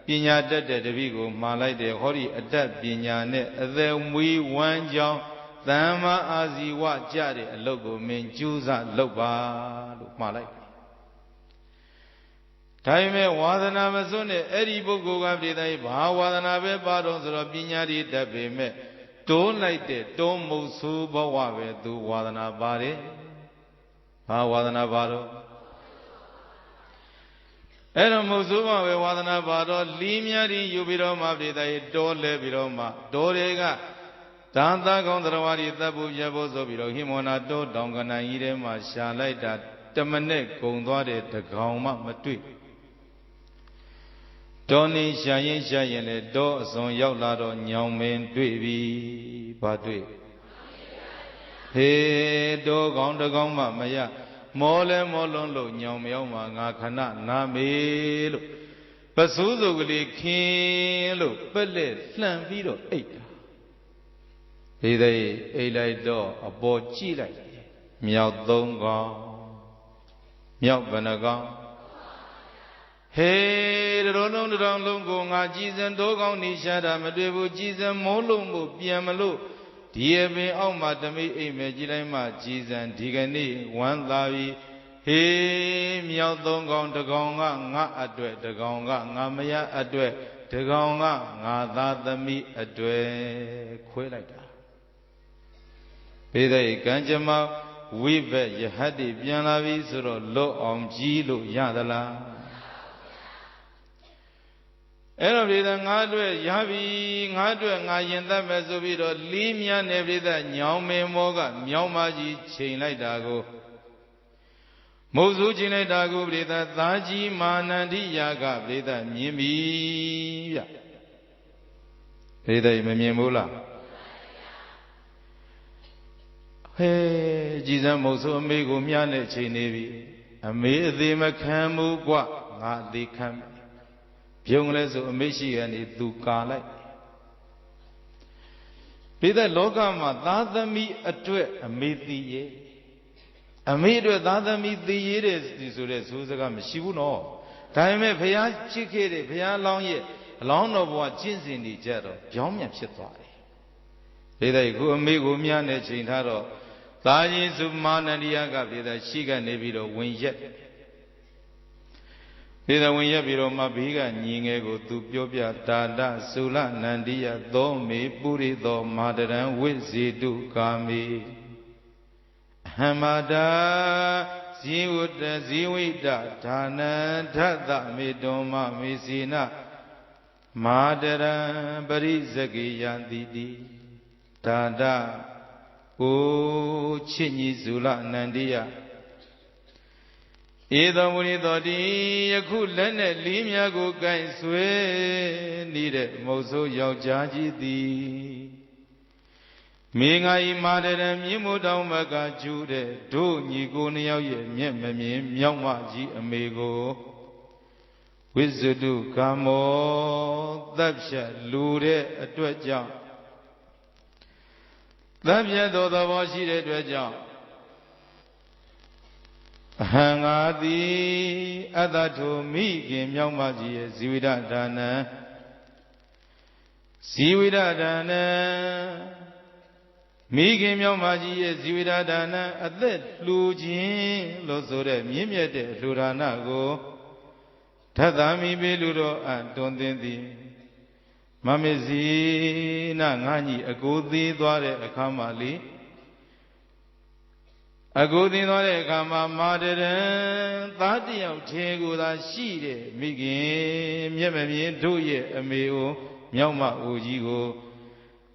ပညာတတ်တဲ့တပည့်ကိုမှာလိုက်တယ်ဟောဒီအတတ်ပညာနဲ့အသက်မွေးဝမ်းကြောင်းသမ္မာအာဇီဝကြတဲ့အလုပ်ကိုမင်းကြိုးစားလုပ်ပါလို့မှာလိုက်ဒါပေမဲ့ဝါသနာမစွန့်တဲ့အဲ့ဒီပုဂ္ဂိုလ်ကပြိဿရဲ့ဘာဝါသနာပဲပါတော့ဆိုတော့ပညာရည်တတ်ပေမဲ့တိုးလိုက်တဲ့တွန်းမုတ်ဆိုးဘဝပဲသူဝါသနာပါတယ်ဘာဝါသနာပါတော့အဲ့တော့မုတ်ဆိုးဘပဲဝါသနာပါတော့လီးမြရီယူပြီးတော့မှပြိဿရဲ့တိုးလဲပြီးတော့မှတိုးတွေကသာသာကောင်းတရားဝါဒီတပ်ဖို့ရဖို့ဆိုပြီးတော့ဟိမောနာတိုးတောင်ကနန်ကြီးထဲမှာရှာလိုက်တာတမနဲ့ဂုံသွားတဲ့တကောင်မှမတွေ့တောနေရှာရင်လေတောအစွန်ရောက်လာတော့ညောင်မင်းတွေ့ပြီဘာတွေ့ဟေးတောကောင်တကောင်မှမရမောလဲမောလွန်းလို့ညောင်မရောက်မှငါခဏနာမေလို့ပစိုးစုကလေးခင်းလို့ပက်လက်လှန်ပြီးတော့အိတ်ဒီသေးအိတ်လိုက်တော့အပေါ်ကြည့်လိုက်မြောက်သုံးကောင်မြောက်ဘယ်နှကောင်ဟေးတတော်လုံးကိုငါကြည်စံတိုးကောင်းနေရှာတာမတွေ့ဘူးကြည်စံမိုးလုံးမှုပြန်မလို့ဒီအပင်အောက်မှာတမိအိမ်မဲ့ကြည်လိုက်မှကြည်စံဒီကနေ့ဝမ်းသာပြီဟေးမြောက်သုံးကောင်တကောင်ကငါအတွက်တကောင်ကငါမရအတွက်တကောင်ကငါသာသမီးအတွက်ခွဲလိုက်တာဘေးတဲ့ကံကြမ္မာဝိဘက်ယဟတ်တိပြန်လာပြီဆိုတော့လွတ်အောင်ကြီးလို့ရသလားအဲ့တော့ပြည်သားငါအတွက်ရပြီငါအတွက်ငါရင်သက်မဲ့ဆိုပြီးတော့လီးမြန်းနေပြည်သားညောင်မင်းမောကမြောင်မကြီးချိန်လိုက်တာကိုမုတ်ဆိုးချိန်လိုက်တာကိုပြည်သားသာကြီးမာနန္ဒိယာကပြည်သားမြင်ပြီဗျပြည်သားမမြင်ဘူးလားဟဲကြည်စံမုတ်ဆိုးအမေကိုမြားနဲ့ချိန်နေပြီအမေအသေးမခံဘူးကွငါအသေးခံပြုံးလဲဆိုအမေရှိရနေသူကာလိုက်ပြည်သက်လောကမှာသားသမီးအတွက်အမေသိရဲ့အမေအတွက်သားသမီးသိရဲ့တဲ့ဆိုတဲ့ဇိုးစကားမရှိဘူးနော်ဒါပေမဲ့ဘုရားချစ်ခဲ့တဲ့ဘုရားအလောင်းရဲ့အလောင်းတော်ဘုရားကျင့်စဉ်နေကြတော့ကြောင်းမြန်ဖြစ်သွားတယ်ပြည်သက်ကိုအမေကိုမြားနဲ့ချိန်ထားတော့သာကြီးစုမာနန္ဒိယကပြည်သက်ရှိကနေပြီးတော့ဝင်ရက်ဒေသဝင်ရက်ပြီးတော့မှဘေးကညီငယ်ကိုသူပြောပြတာတသုလနန္ဒီယသောမေပုရိသောမာတရံဝိဇေတုကာမေအဟမတာဇီဝတဇီဝိတဒါနံထသမေတုံမမေစီနမာတရံပရိဇဂေယံတိတိဒါဒကိုချစ်ညီသုလနန္ဒီယ Eda Munidodi, Yakulene, Limyago Gai Swe, needed Moso Yaujaji di Minga Imadem Yimudamaga Jude, Do Nigonia Yemem, Yamaji Amigo Wizudu Kamo, Dabsha, Lude, a Dweja Dabya do the Washi Dweja Hangadi Adato Miki Yamaji, Zivida Dana Zivida Dana Miki Yamaji, Zivida Dana, at that Lujin, Losore, Mimiate, Luranago, Tadami Beluro, and Dondendi Mamezi Nangani, a goodly dware, a kamali. A good in order kama maderen, thirty of Teguda Shide, Migim, Yememi, Doye, Ameo, Yama Ujigo,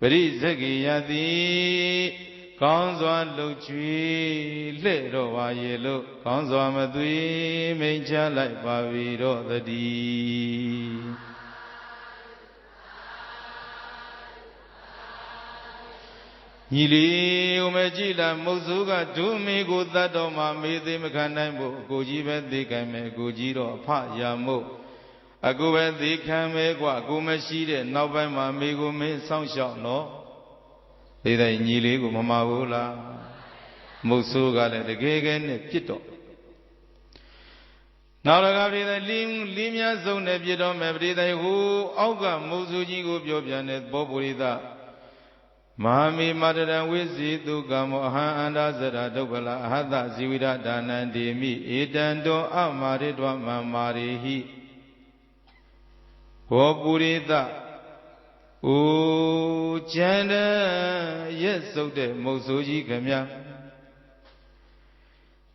Berizegi Yadi, Kanzwan Luchi, Ledo Wayelo, Kanzwa Madui, Major like Bavido the D. Nili umejila muzuga dumi gudado mamidi mekanaimbo gojibe dikame gojiro pa yamo agube dikame kwa gumeshide naubai mamigo me soundshot no dida nili go mamabula muzuga le degege ne pito naulaga dida limya zone pito me dida hu auga muzuji go pyopyane bobulida Mami Madadan Wizi Dugamo Handa Zara Dobala Hada Zivida Danandimi Idando Amaridwa Mamarihi Wopurida O Janda Yesode Mosuji Kamya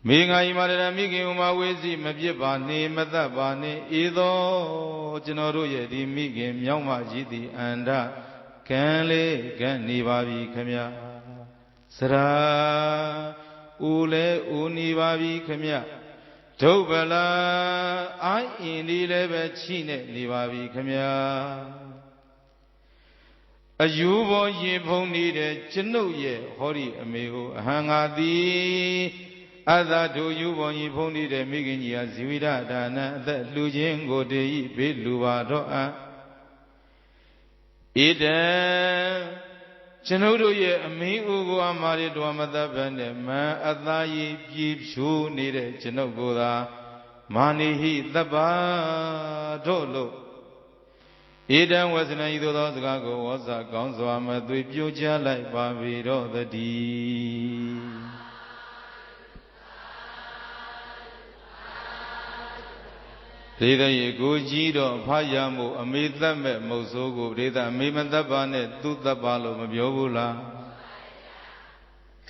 Minga Imadadan Miki Uma Wizi Mabibani Madabani Ido Genoru Yedi Miki Myama Jidi Anda Canle Ganibabi Kamya Sara Ule Unibabi Kamya Tobala I indi lebe Chine Nibabi Kamya Ayubo Yiponi de Chenoye Hori Amigo Hangadi Adado Yubo Yiponi de Miginia Zivida Dana the Lujingo de Biluva Doa Ida Chenodo ye Ami Ugo Amari Dwamadabane Ma Adayi Yipshu Nide Chenogoda Manihi Daba Dolo Ida was an Ido Gago was a Gonzama Dupuja like Bavido the D. Reda ye Gojiro, Payamo, Amidame, Mosogo, Reda, Mimadabane, Tutabalo, Mabiobula.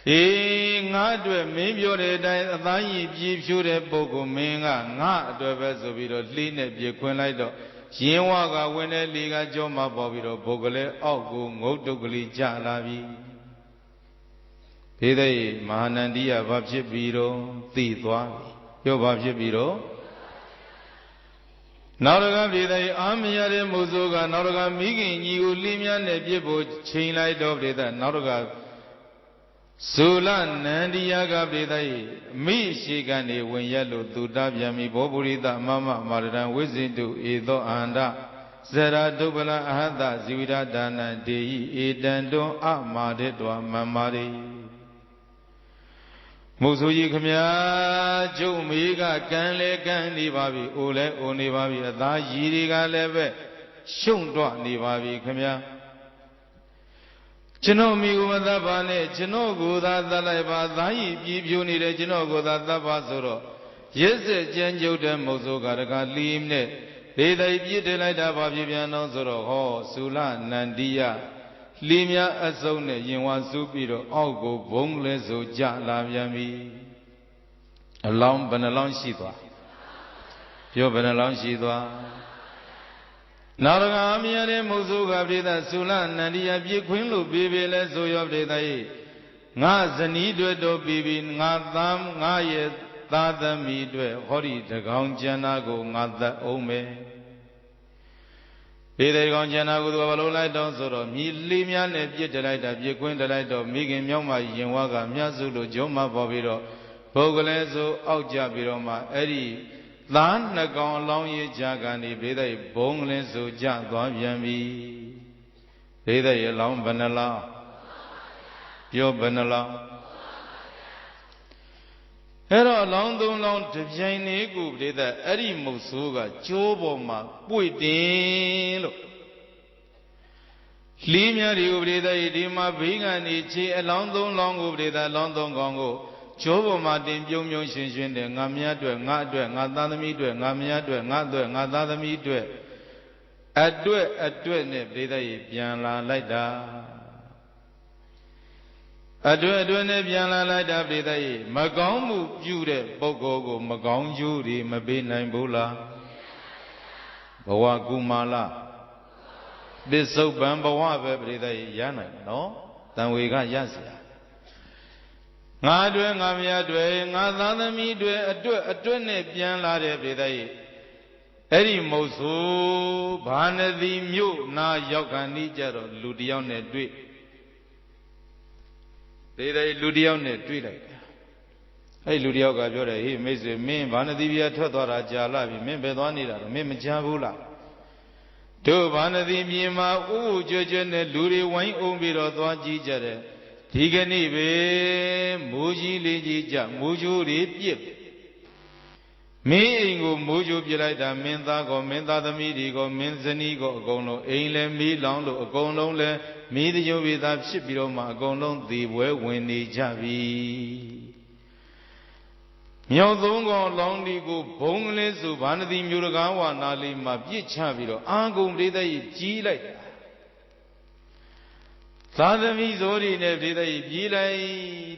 Nadwe, Mibio, Dayi, Jipsure, Bogo, Menga, Not the Vesovido, Line, Biquenlido, Chiwaga, Wene, Liga, Joma, Bovido, Bogole, Ogo, Ngotogli, Jalavi. Reda, Mahanandia, Babjibiro, Titwa, Yo Babjibiro. Nauraga Vida, Amia Muzuga, Nauraga Migi, you Limia Nebibo, chain light of Vida, Nauraga Sulan, Nandiaga Vida, me Shigani, when yellow to Dabiami, Boburida, Mama, Maradan, Wizin to Edo Anda, Zera Dubala Hada, Zivida Dana, Dei, Edando, Amade, Mamari. Musuji Kamya, Joe Miga, Ganle, Gandhi Babi, Ule, Unibabi, Ada, Yiriga Leve, Shundwa, Nibabi Kamya. Chino Miguada Bane, Chino Guda, Dalaiba, Dai, Puni, Chino Guda, Dabasuro. Yes, Janjo de Mosuga, Limne, they did like Babiano Zoro, Sula, Nandia. Limia Azone, Yinwan Supiro, Ogo, Bonglezo, Jalaviami. Along Benalon Shidwa. Yo Benalon Shidwa. Naramia de Mozuga Brida Sulan, Nadia Biquinlu, Bibi Lezo of the Day. Nazanido Bibi, Nadam, Nayet, သာသမီတွေဟောဒီတကောင်ကျန်နာကိုငါသတ်အောင်မယ်ဒီတကောင်ကျန်နာကိုသူဘာလို့လိုက်တော့ဆိုတော့မြည်လေးများနဲ့ပြစ်တလိုက်တာပြစ်ခွင်းတလိုက်တော့မိခင်မြောက်မရင်ဝါကမြတ်စုလို့ဂျုံမပေါ်ပြီးတော့ဘုတ်ကလေးဆိုအောက်ကြပြီးတော့မှအဲ့ဒီသားနှစ်ကောင်အလောင်းရေးကြကနေပြိသိဘုံကလေးဆိုကြသွားပြန်ပြီပြိသိရဲ့လောင်းဘယ်နှလားပြောဘယ်နှလားအဲ့တော့လောင်းသုံးလောင်းတပြိုင်လေးကိုပြိသိအဲ့ဒီမုတ်ဆိုးကကျိုးပေါ်မှာပွေတင်လို့လီးများတွေကိုပြိသိဒီမှာဘေးကနေခြေအလောင်းသုံးလောင်းကိုပြိသိလောင်းသုံးကောင်ကိုကျိုးပေါ်မှာတင်ပြုံပြုံရှင်းရှင်းတဲ့ငါမြတ်အတွက်ငါအတွက်ငါသားသမီးအတွက်ငါမြတ်အတွက်ငါအတွက်ငါသားသမီးအတွက်အတွက်နဲ့ပြိသိပြန်လာလိုက်တာအတွက်နဲ့ပြန်လာလိုက်တာပြိသိမကောင်းမှုပြုတဲ့ပုဂ္ဂိုလ်ကိုမကောင်းကျိုးတွေမပေးနိုင်ဘူးလားဘဝကုမာလပစ္စုပန်ဘဝပဲပြိသိရနိုင်နော်တန်ဝေကရเสียငါအတွက်ငါမြတ်အတွက်ငါသားသမီးအတွက်အတွက်နဲ့ပြန်လာတဲ့ပြိသိအဲ့ဒီမုတ်ဆိုးဘာနတိမြို့နာရောက်ခါနီးကြတော့လူတယောက်နဲ့တွေ့ပြိသိလူတယောက်နဲ့တွေ့လိုက်တာအဲ့လူတယောက်ကပြောတယ်ဟေးမိတ်ဆွေမင်းဘာနတိပြထွက်သွားတာကြာလာပြီမင်းဘယ်သွားနေတာလဲမင်းမကြားဘူးလားတို့ဘာနတိမြေမှာဥဥကျွကျွနဲ့လူတွေဝိုင်းအောင်ပြီးတော့သွားကြည့်ကြတယ်ဒီကနေ့ပဲမိုးကြီးလေးကြီးကြမိုးချိုးတွေပြစ်မင်းအိမ်ကိုမိုးချိုးပြလိုက်တာမင်းသားကောမင်းသားသမီးတွေကောမင်းဇနီးကောအကုန်လုံးအိမ်လည်းမီးလောင်လို့အကုန်လုံးလည်းမီးတကြိုးပြသားဖြစ်ပြီးတော့မှအကုန်လုံးသေပွဲဝင်နေကြပြီမြောက်သုံးကောင်လောင်းဒီကိုဘုံကလေးဆိုဘာနတိမျိုးတကားဝါနာလေးမှာပြစ်ချပြီးတော့အာဂုံပရိသတ်ကြီးလိုက်သာသမီဇောရီနဲ့ပရိသတ်ကြီးလိုက်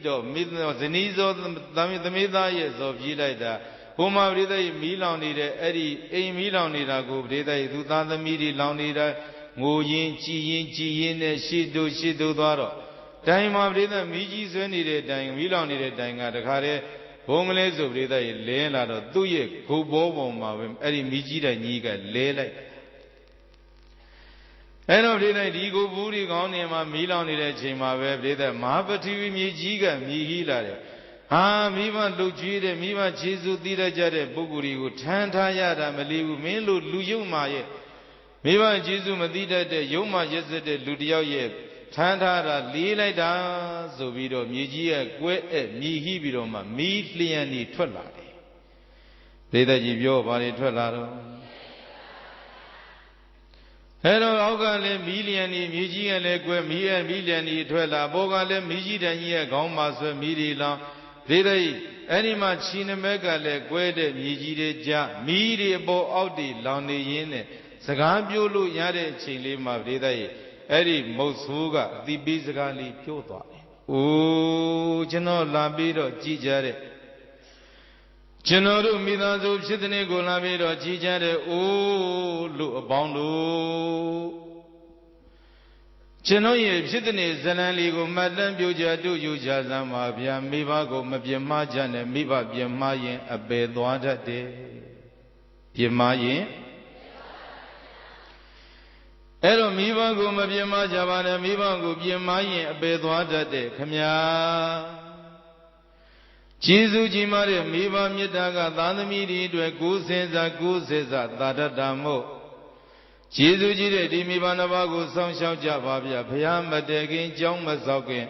တော့မိဇနီးဇောသမီးသားရဲ့ဇောပြေးလိုက်တာဘုံမှာပရိသတ်မီးလောင်နေတဲ့အဲ့ဒီအိမ်မီးလောင်နေတာကိုပရိသတ်သူသားသမီးတွေလောင်နေတာငိုရင်ကြည်ရင်နဲ့ရှေ့တို့သွားတော့တိုင်မှာပရိသတ်မီးကြီးဆွဲနေတဲ့တိုင်မီးလောင်နေတဲ့တိုင်ကတခါတည်းဘုံကလေးဆိုပရိသတ်လဲလာတော့သူ့ရဲ့ဂုတ်ဘောပုံမှာပဲအဲ့ဒီမီးကြီးတိုင်ကြီးကလဲလိုက်အဲ့တော့ပရိသတ်ဒီကိုဘူးဒီကောင်းနေမှာမီးလောင်နေတဲ့အချိန်မှာပဲပရိသတ်မဟာပထဝီမြေကြီးကမြည်ကြီးလာတယ်ဟာမိဘလှုပ်ကြွေးတဲ့မိဘခြေစုသီးရကြတဲ့ပုဂ္ဂိုလ်တွေကိုထမ်းထားရတာမလေးဘူးမင်းတို့လူယုံမာရဲ့မိဘခြေစုမသီးတတ်တဲ့ယုံမာရက်စက်တဲ့လူတယောက်ရဲ့ထမ်းထားတာလေးလိုက်တာဆိုပြီးတော့မြေကြီးကကွဲမြည်ဟိပြီးတော့မှမီးလျှံနေထွက်လာတယ်ပရိသတ်ကြီးပြောဘာတွေထွက်လာတော့အဲ့တော့အောက်ကလည်းမီးလျံနေမြေကြီးကလည်းကွဲမီးလျံနေထွက်လာဘောကလည်းမီးကြီးတန်ကြီးရဲ့ခေါင်းမှာဆွဲမီးတွေလောင်ဒေသကြီးအဲ့ဒီမှာခြိနမက်ကလည်းကွဲတဲ့မြေကြီးတွေကြမီးတွေအပေါ်အောက်တွေလောင်နေရင်းနဲ့စကားပြောလို့ရတဲ့အချိန်လေးမှာဒေသကြီးအဲ့ဒီမုတ်ဆိုးကအတိပိစကားလေးပြောသွားတယ်။အိုးကျွန်တော်လာပြီးတော့ကြည်ကြတဲ့ကျွန်တော်တို့မိသားစုဖြစ်တဲ့နေ့ကိုလာပြီးတော့ကြည်ကြတဲ့အိုးလူအပေါင်းတို့ကျွန်တော်ရဲ့ဖြစ်တဲ့နေ့ဇလံလေးကိုမှတ်တမ်းပြုကြတို့ယူကြစမ်းပါဗျာမိဘကိုမပြင်းမကြနဲ့မိဘပြင်းမရင်အပယ်သွားတတ်တယ်ပြင်းမရင်အဲ့တော့မိဘကိုမပြင်းမကြပါနဲ့မိဘကိုပြင်းမရင်အပယ်သွားတတ်တယ်ခမညာကျေးဇူးကြီးမားတဲ့မိဘမေတ္တာကသာသမီတွေအတွက်ကိုယ်စင်စာသာတတမို့ကျေးဇူးကြီးတဲ့ဒီမိဘနှစ်ပါးကိုစောင့်ရှောက်ကြပါဗျာဘုရားမတည်ခင်ကြောင်းမဆောက်ခင်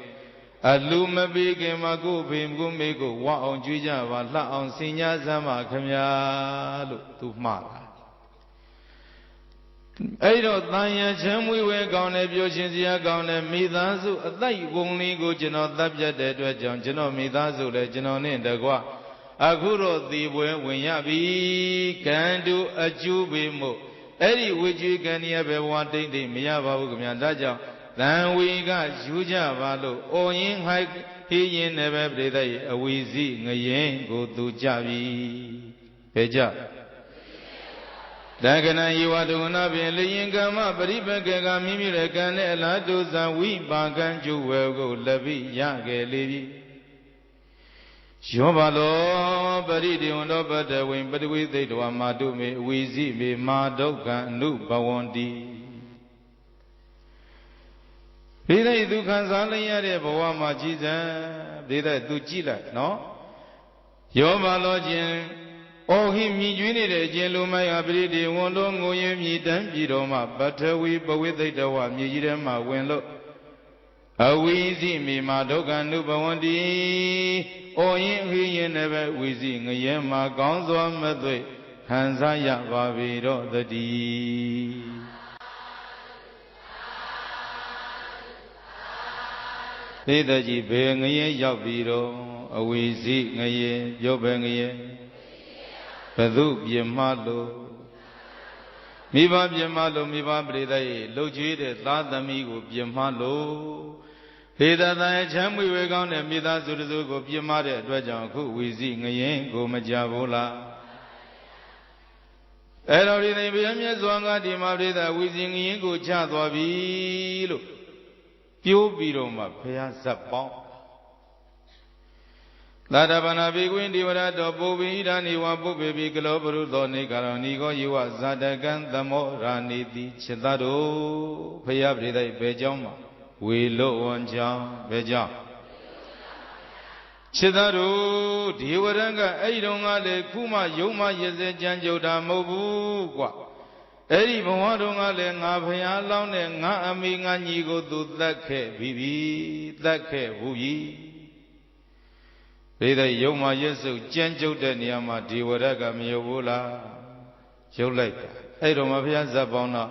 အလူမပေးခင်မှာကိုယ်ဖေကိုမေကိုဝအောင်ကြွေးကြပါလှအောင်စင်ညာစမ်းပါခမညာလို့သူမှားတာအဲ့တော့တန်ရချမ်းမွေးဝဲကောင်းတဲ့ပြောရှင်စရာကောင်းတဲ့မိသားစုအသိဝုံလေးကိုကျွန်တော်သတ်ပြတ်တဲ့အတွက်ကြောင့်ကျွန်တော်မိသားစုလည်းကျွန်တော်နဲ့တကွအခုတော့သေပွဲဝင်ရပြီကံတူအကျိုးပေးမို့အဲ့ဒီဝေကျွေးကံရပဲဝါတိမ့်တိမရပါဘူးခင်ဗျာဒါကြောင့်သံဝေကယူကြပါလို့အော်ရင်ဟိုက်ဟေးရင်လည်းပဲပြိတ္တရဲ့အဝီစီငရင်ကိုသူကြပြီဘယ်ကြတက္ကနယေဝတုဏဖြင့်လျင်ကမ္မပရိပက္ခကမိမိရဲ့ကံနဲ့အလားတူဇံဝိပါကံကျုပ်ဝဲကိုလက်ပြီးရခဲ့လေပြီ Yobalo Baridi Undo Bada Win Badwi they do Amadume Wizi be Madoka Nu Bawandi Bida Dukan Zalaya Bawama Jiza Bida Dujila no Yobalo Jin Oh him Yuni Jelumaya Bridi Wondo Moyem Yidan Bidoma Batawi Bawi they do Yidama Wenlo Awizi me Madoka Nu Bawandi O yin he never wheezing a yama gonzo medway, Hansaya Bavido the D. Ledaji being a ye yabido, a wheezy a ye, yobang a ye, Padu Yamalo Miba Yamalo, Miba Breda, Logid, Ladamigo Yamalo. Heda Daya Chamwi Wegan and Mida Zurzugo Pimare Dwajan, who we sing a yen go Majavola. Elori the Biamia Zwanga di Marida, we sing yen go Chadwa Vilo. Pio Biroma, Pea Sapon. Ladabana Big Windy Wada, Bobi, Daniwa Bobi, Global, Nicaranigo, you are Zadagan, the Morani, Chedado, Pea Brida, Bejoma. We low on Jam, Beja Chidaru, Diwaranga, Aidonga, Le Kuma, Yoma, Yeze, Janjoda, Mobu, Eri Moadonga, Le Navaya, Lone, Naminga, Nigo, do that care, Bibi, that care, Wuyi. Reda Yoma, Yesu, Janjo, Deniama, Diwaraga, Miovula, Joleka, Aidoma, Zabona.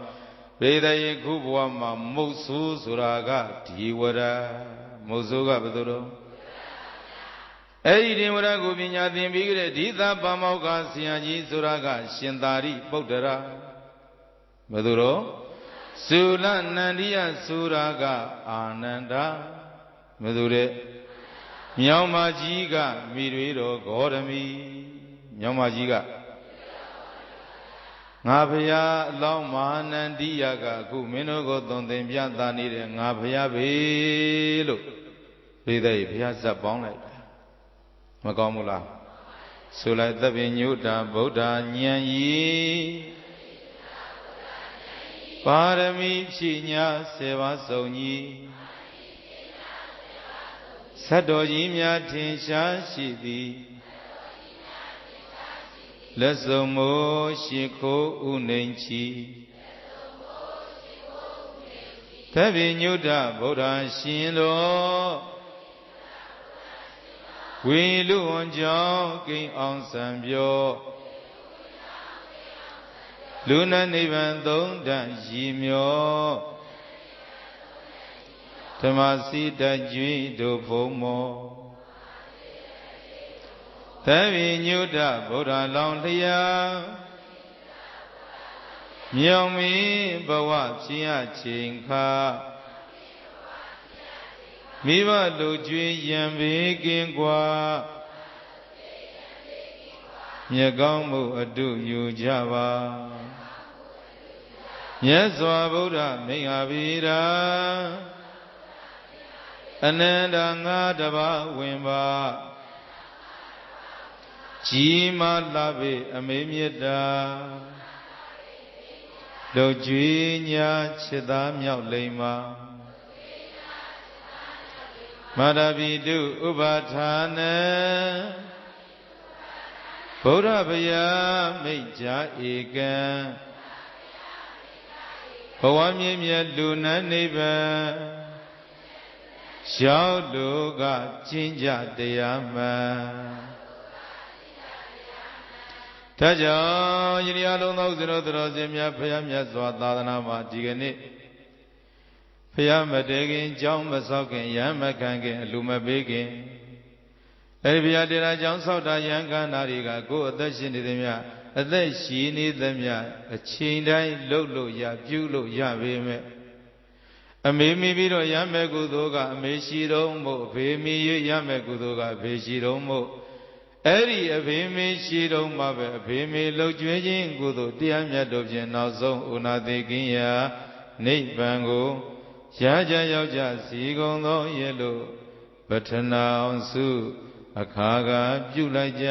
Reda Kubwama Musu Suraga Tiwara Musuga Baduro Eri Dimura Gubinya Dimbigre Dita Bamoga Siaji Suraga Shindari Bodara Maduro Sula Nandia Suraga Ananda Madure Myamajiga Miriro Gorami Myamajiga Ngabaya Lama Nandiaga, who Minogo don't them Yadani and Ngabaya Velo. Rida Piazza Bonnet Magamula. So like the Vinuta, Boda, Nyanyi Parami Chinya, Seva Soni Sadojimia Tinsha Shidi. Lesomo Shiko Unenchi Tavinuda Boda Shindo Wilu on Jong King on Sambio Luna Nivan Donda Jimio Tamasi Dajui do Pomo Tavinuda Boda Londia Myomi Bawa Chia Chinka Miva Lujui Yambi Kingwa Nyagamu Adu Yujava Nyeswa Buddha Mingavira Ananda Ngadava Wimba Jima Labe Amemyeda Lojuinya Chidam Yaulema Madavidu Ubatana Bodhabaya Meja Egan Bawamya Luna Neva Shauduga Jinja Deyama Taja Yirialo Nozero Zimia Payamya Swadana Matigani Payamategin, John Masokin, Yamakangan, Luma Begin Elvia de la John Sauta Yanka Nariga, go at the Shinidemia, at the Shinidemia, a Chindai, Lolo, Ya, Bulo, Yavime. A Mimibiro Yamagudoga, Meshiro Mo, Pemi Yamagudoga, Peshiro Mo. Eri a Pemi Shiro Mabe, Pemi Lojin Gudo, Diamia Dojan, Nazo, Unadegia, Nate Bango, Jaja Yoja, Sigono Yellow, Batana on Su. အခါကပြုလိုက်ကြ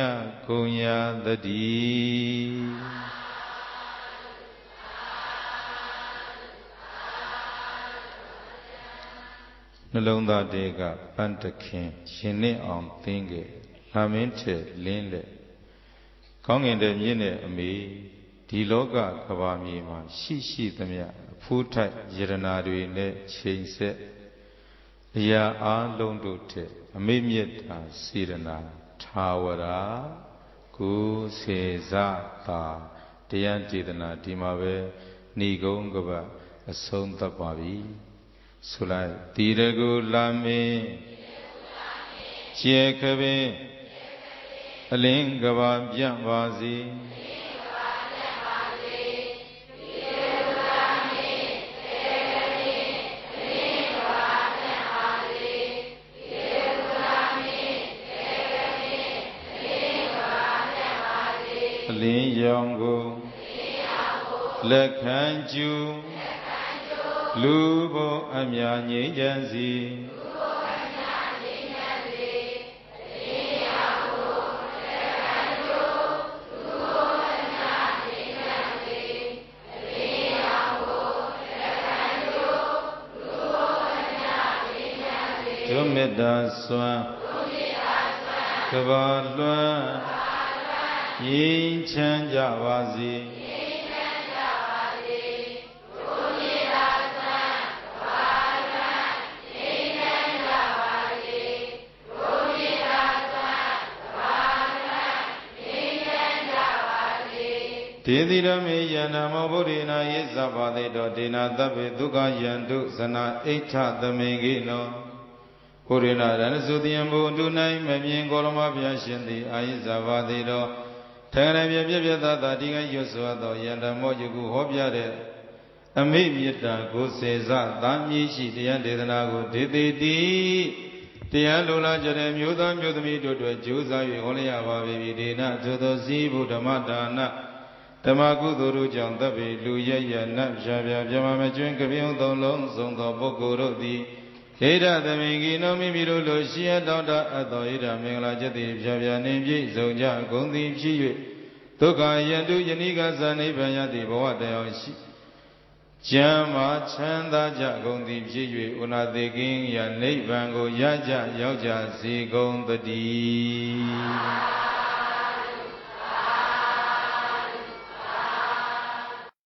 ကုန်ရသတည်းနှလုံးသားတေကပန်းတခင်ရှင်နှစ်အောင်သင်ခဲ့လှမင်းထက်လင်းလက်ကောင်းငင်တဲ့မြင့်တဲ့အမေဒီလောကကဘာမြေမှာရှိသမျှအဖိုးထိုက်ယရနာတွေနဲ့ချိန်ဆက်အရာအားလုံးတို့ထက်အမေမြတ်တာစေရနာထာဝရာကိုစေစတာတရားចេတနာဒီမှာပဲဏိကုံကပအဆုံးသတ်ပါပြီဆိုလိုက်တီရကုလာမင်းကျေခပင်အလင်းကဘာပြန့်ပါစေအလင်းရောင်ကိုလက်ခံကျူလူဘုံအမြငြိမ်းချမ်းစီတို့မေတ္တာစွမ်းကဘာလွှမ်းငြိမ်းချမ်းကြပါစေဒေတိရမေယနာမောဗုဒ္ဓေနာယေသဗ္ဗတေတောဒေနာသဗ္ဗေဒုက္ခယန္တုဇနာအိဋ္ဌသမိန်ကိနောဘုရိနာရဏစုတိယံဘုဒ္ဓနိုင်မမြင်ကောလမဗျာရှင်သည်အာယိဇဗ္ဗတေတောထေရပြပြသတာဒီကရွတ်စွာသောယန္တမောယကုဟောပြတဲ့အမိမေတ္တာကိုစေစသာမြည်ရှိတရားဒေသနာကိုဒေတိတိတရားလိုလားကြတဲ့မျိုးသားမျိုးသမီးတို့တွေကြိုးစား၍ဟောလျက်ပါပြီဒေနသို့သောစီဘုဓမ္မဒါနဓမ္မကုသိုလ်တို့ကြောင့်တပ်ပြီးလူရရနတ်ဖြာဖြာပြမမကျွင်းကပြုံးသုံးလုံးစုံသောပုဂ္ဂိုလ်တို့သည်ဣဒသမိန်ကိနောမိမိတို့လိုရှိရတောင်းတအပ်သောဣဒမင်္ဂလာချက်သည်ဖြာဖြာနေပြည့်စုံကြကုန်သည်ဖြစ်၍ဒုက္ခယန္တုယနိကသနိဗ္ဗာန်ယတိဘဝတရားရှိကျမ်းမာချမ်းသာကြကုန်သည်ဖြစ်၍ဥနာတိကင်းယနိဗ္ဗာန်ကိုရကြရောက်ကြစေကုန်သတည်း